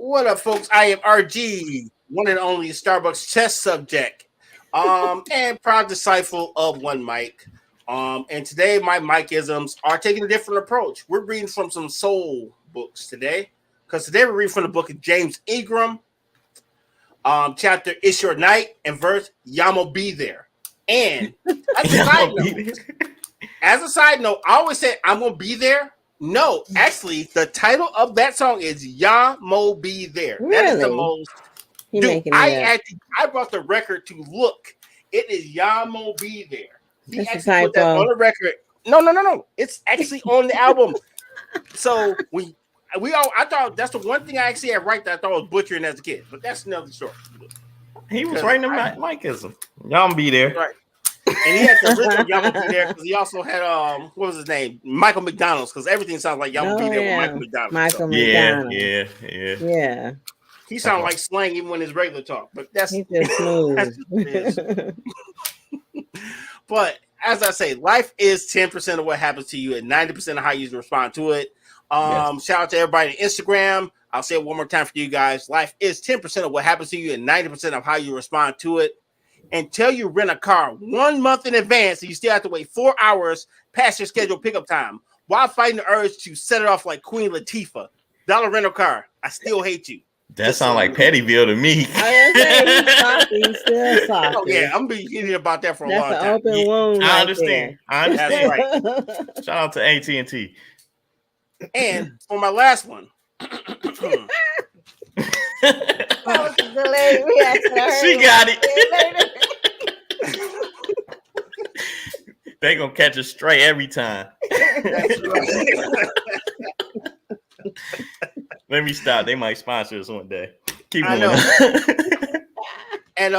Speaker 1: What up, folks? I am RG, one and only Starbucks test subject, and proud disciple of One Mic. And today my micisms are taking a different approach. We're reading from some soul books today, because today we're reading from the book of James Ingram, chapter "It's Your Night" and verse "Yamo Be There." And as a side note, I always say I'm gonna be there. No, actually, the title of that song is "Yamo Be There."
Speaker 3: Really?
Speaker 1: That is the most.
Speaker 3: You
Speaker 1: Dude,
Speaker 3: making
Speaker 1: I brought the record to look. It is "Yamo Be There." He
Speaker 3: That's a
Speaker 1: actually put that
Speaker 3: typo.
Speaker 1: on the record. No. It's actually on the album. So I thought that's the one thing I actually had right that I thought I was butchering as a kid, but that's another story.
Speaker 2: He was writing the Mikeism. Y'all be there.
Speaker 1: Right. And he had the original Yamo Be There because he also had what was his name? Michael McDonald's, because everything sounds like Yamo Be There with Michael McDonald.
Speaker 3: Michael
Speaker 2: Yeah,
Speaker 3: McDonald.
Speaker 2: yeah.
Speaker 1: He sounded like slang even when his regular talk, but that's
Speaker 3: He's just smooth.
Speaker 1: that's just what it is. But as I say, life is 10% of what happens to you and 90% of how you respond to it. Shout out to everybody on Instagram. I'll say it one more time for you guys. Life is 10% of what happens to you and 90% of how you respond to it. Until you rent a car 1 month in advance and you still have to wait 4 hours past your scheduled pickup time while fighting the urge to set it off like Queen Latifah. Dollar rental car. I still hate you.
Speaker 2: That sounds like Pettyville to me.
Speaker 3: He's still salty.
Speaker 1: Oh, yeah, I'm going to be hearing about that for a long
Speaker 3: That's an
Speaker 1: time.
Speaker 3: open wound.
Speaker 2: I
Speaker 3: right
Speaker 2: understand. I
Speaker 1: That's
Speaker 2: understand.
Speaker 1: right.
Speaker 2: Shout out to AT&T.
Speaker 1: And for my last one.
Speaker 3: Oh, the lady, we actually heard
Speaker 2: She got it.
Speaker 3: it.
Speaker 2: They gonna catch a stray every time.
Speaker 1: That's right.
Speaker 2: Let me stop. They might sponsor us one day. Keep
Speaker 1: I
Speaker 2: going.
Speaker 1: And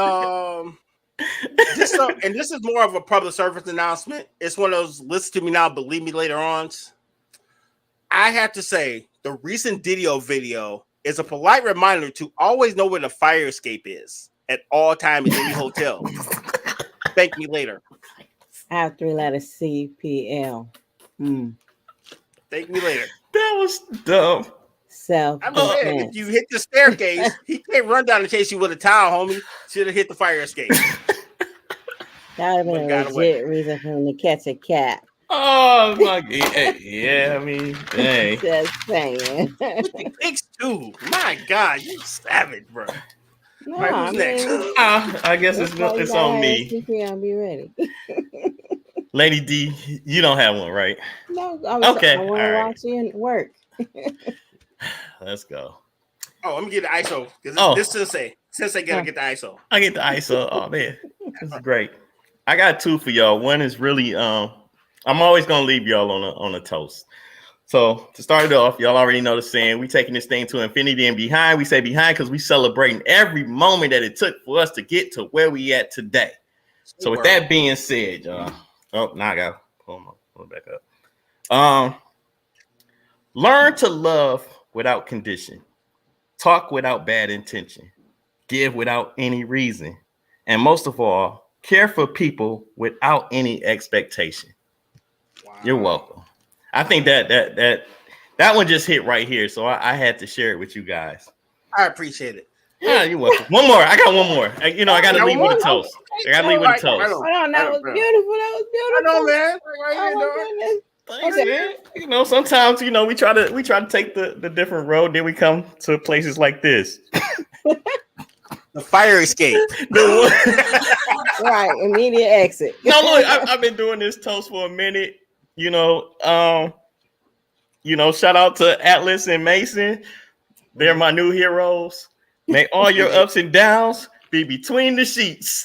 Speaker 1: this is more of a public service announcement. It's one of those listen to me now, believe me later on. I have to say, the recent Didio video is a polite reminder to always know where the fire escape is at all times in any hotel. Thank me later.
Speaker 3: I have 3 letters CPL.
Speaker 1: Thank me later.
Speaker 2: That was dumb.
Speaker 3: Self.
Speaker 1: I'm just saying, if you hit the staircase, he can't run down and chase you with a towel, homie. Should have hit the fire escape.
Speaker 3: That would have been
Speaker 1: Got
Speaker 3: a
Speaker 1: away.
Speaker 3: legit reason for him to catch a cat.
Speaker 2: Oh my god. Yeah, I mean, dang.
Speaker 3: Just saying.
Speaker 1: Pigs too. My God, you savage, bro.
Speaker 3: No,
Speaker 1: All right, who's next?
Speaker 2: I guess it's on me.
Speaker 3: CPL, be ready.
Speaker 2: Lady D, you don't have one, right?
Speaker 3: No,
Speaker 2: Okay,
Speaker 3: I want
Speaker 2: all
Speaker 3: to
Speaker 2: right.
Speaker 3: watch you work.
Speaker 2: Let's go.
Speaker 1: Oh, let me get the ISO. Because
Speaker 2: Oh.
Speaker 1: this Sensei gotta get the ISO.
Speaker 2: I get the ISO. Oh man, this is great. I got 2 for y'all. One is really I'm always gonna leave y'all on a toast. So to start it off, y'all already know the saying. We taking this thing to infinity and behind. We say behind because we celebrating every moment that it took for us to get to where we at today. So with that being said, y'all. Oh, now I got pull it back up. Learn to love without condition. Talk without bad intention. Give without any reason. And most of all, care for people without any expectation.
Speaker 1: Wow.
Speaker 2: You're welcome. I think that one just hit right here, so I had to share it with you guys.
Speaker 1: I appreciate it.
Speaker 2: Yeah, you're welcome. One more. I got one more. I got to leave with a toast. I got to leave with a toast.
Speaker 3: Hold on, that was beautiful. That was
Speaker 1: I
Speaker 3: beautiful.
Speaker 1: know, man.
Speaker 3: Oh my goodness.
Speaker 2: Thanks, man. Sometimes we try to take the different road, then we come to places like this.
Speaker 1: The fire escape.
Speaker 3: Right, immediate exit.
Speaker 2: No, look, I've been doing this toast for a minute. Shout out to Atlas and Mason. They're my new heroes. May all your ups and downs be between the sheets.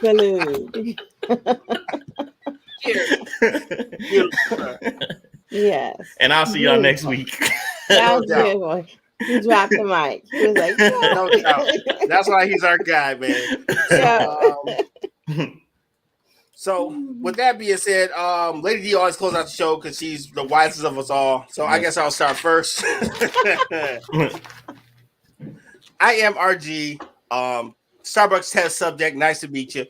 Speaker 3: Salute. Yes.
Speaker 2: And I'll see y'all next week.
Speaker 3: That was
Speaker 1: No doubt.
Speaker 3: beautiful. He dropped the mic. He was like,
Speaker 1: No doubt. That's why he's our guy, man. So with that being said, Lady D always closes out the show because she's the wisest of us all. So I guess I'll start first. I am RG. Starbucks test subject. Nice to meet you.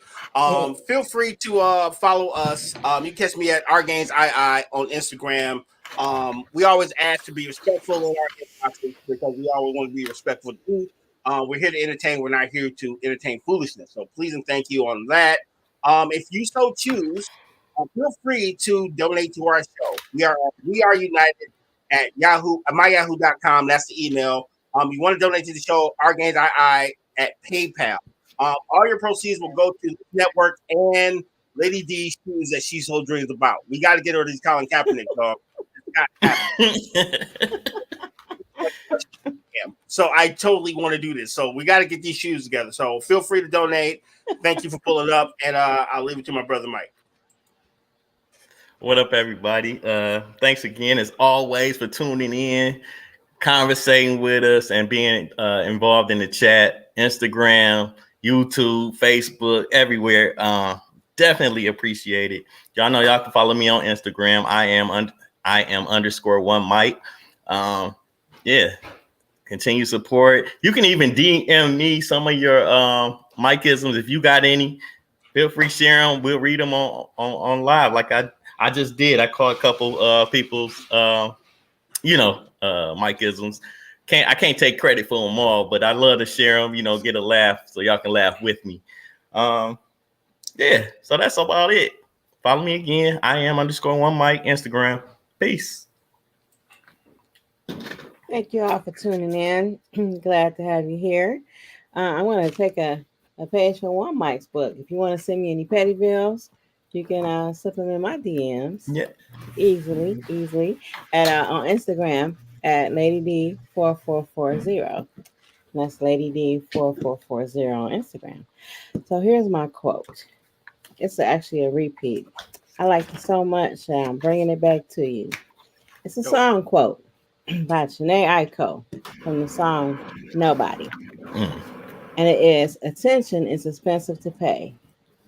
Speaker 1: Feel free to follow us. You can catch me at RGainsII on Instagram. We always ask to be respectful in our inboxes because we always want to be respectful too. We're here to entertain. We're not here to entertain foolishness. So please and thank you on that. If you so choose, feel free to donate to our show. We are united at myyahoo.com. That's the email. You want to donate to the show, Our Gains II at PayPal. All your proceeds will go to the network and Lady D's shoes that she so dreams about. We got to get her these Colin Kaepernick, dog. So I totally want to do this. So we got to get these shoes together. So feel free to donate. Thank you for pulling up, and I'll leave it to my brother Mike.
Speaker 2: What up, everybody? Thanks again, as always, for tuning in, conversating with us, and being involved in the chat, Instagram, YouTube, Facebook, everywhere. Definitely appreciate it. Y'all know y'all can follow me on Instagram. I am _1 Mike. Yeah, continue support. You can even DM me some of your Mikeisms if you got any. Feel free, share them. We'll read them on live, like I just did. I called a couple people's Mikeisms. I can't take credit for them all, but I love to share them. Get a laugh so y'all can laugh with me. Yeah, so that's about it. Follow me again. I am _1 Mike, Instagram. Peace.
Speaker 3: Thank you all for tuning in. Glad to have you here. I'm going to take a page from one Mike's book. If you want to send me any petty bills, you can slip them in my DMs.
Speaker 2: Yeah,
Speaker 3: easily at on Instagram at Lady D4440. That's Lady D4440 on Instagram. So here's my quote. It's actually a repeat. I like it so much that I'm bringing it back to you. It's a song quote by Jhené Aiko from the song Nobody. And it is, attention is expensive to pay,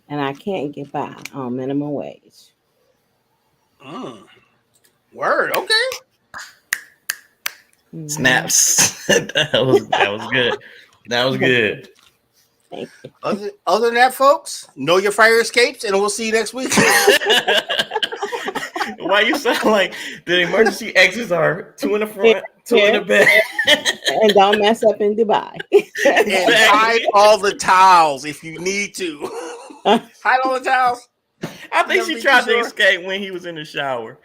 Speaker 3: and I can't get by on minimum wage.
Speaker 1: Word, okay.
Speaker 2: Snaps. that was good. That was good.
Speaker 1: Other than that, folks, know your fire escapes, and we'll see you next week.
Speaker 2: Why you sound like the emergency exits are 2 in the front, 2 in the back,
Speaker 3: and don't mess up in Dubai.
Speaker 1: And hide all the towels if you need to. Hide all the towels.
Speaker 2: I think she tried to escape when he was in the shower.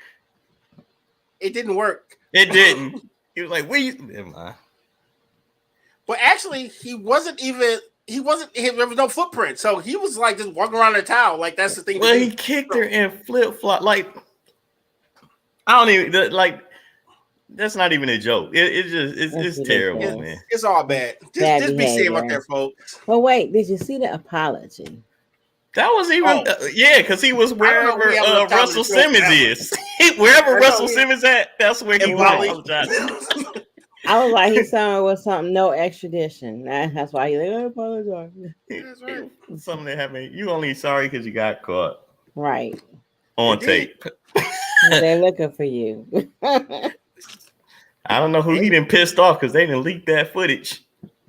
Speaker 1: It didn't work.
Speaker 2: It didn't. He was like, never mind.
Speaker 1: But actually, there was no footprint. So he was like just walking around in a towel. Like that's the thing.
Speaker 2: Well, he kicked her in flip-flop. Like, I don't even like. That's not even a joke. It's terrible, man.
Speaker 1: It's all bad. Just be safe out there, folks.
Speaker 3: But wait, did you see the apology?
Speaker 2: That was even because he was wherever Russell Simmons is. Wherever Russell Simmons at, that's where he was.
Speaker 3: I was like, he sounded with something, no extradition. That's why he like, I apologize.
Speaker 1: That's right.
Speaker 2: Something that happened. You only sorry because you got caught.
Speaker 3: Right.
Speaker 2: On tape.
Speaker 3: They're looking for you.
Speaker 2: I don't know who he done pissed off because they didn't leak that footage.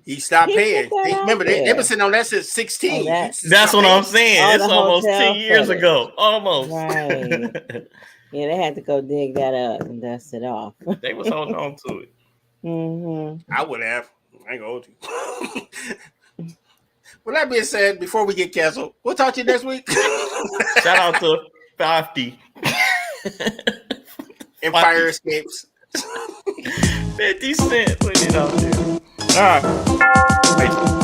Speaker 1: He stopped paying. Remember, they've been sitting on that since 16.
Speaker 2: That's what I'm saying. It's almost 10 years ago. Almost.
Speaker 3: Right. Yeah, they had to go dig that up and dust it off.
Speaker 2: They was holding on to it.
Speaker 3: Mm-hmm.
Speaker 1: I would have. I ain't gonna hold you. With that being said, before we get canceled, we'll talk to you next week.
Speaker 2: Shout out to 50.
Speaker 1: Empire Escapes.
Speaker 2: 50 Cent putting it out there. All right.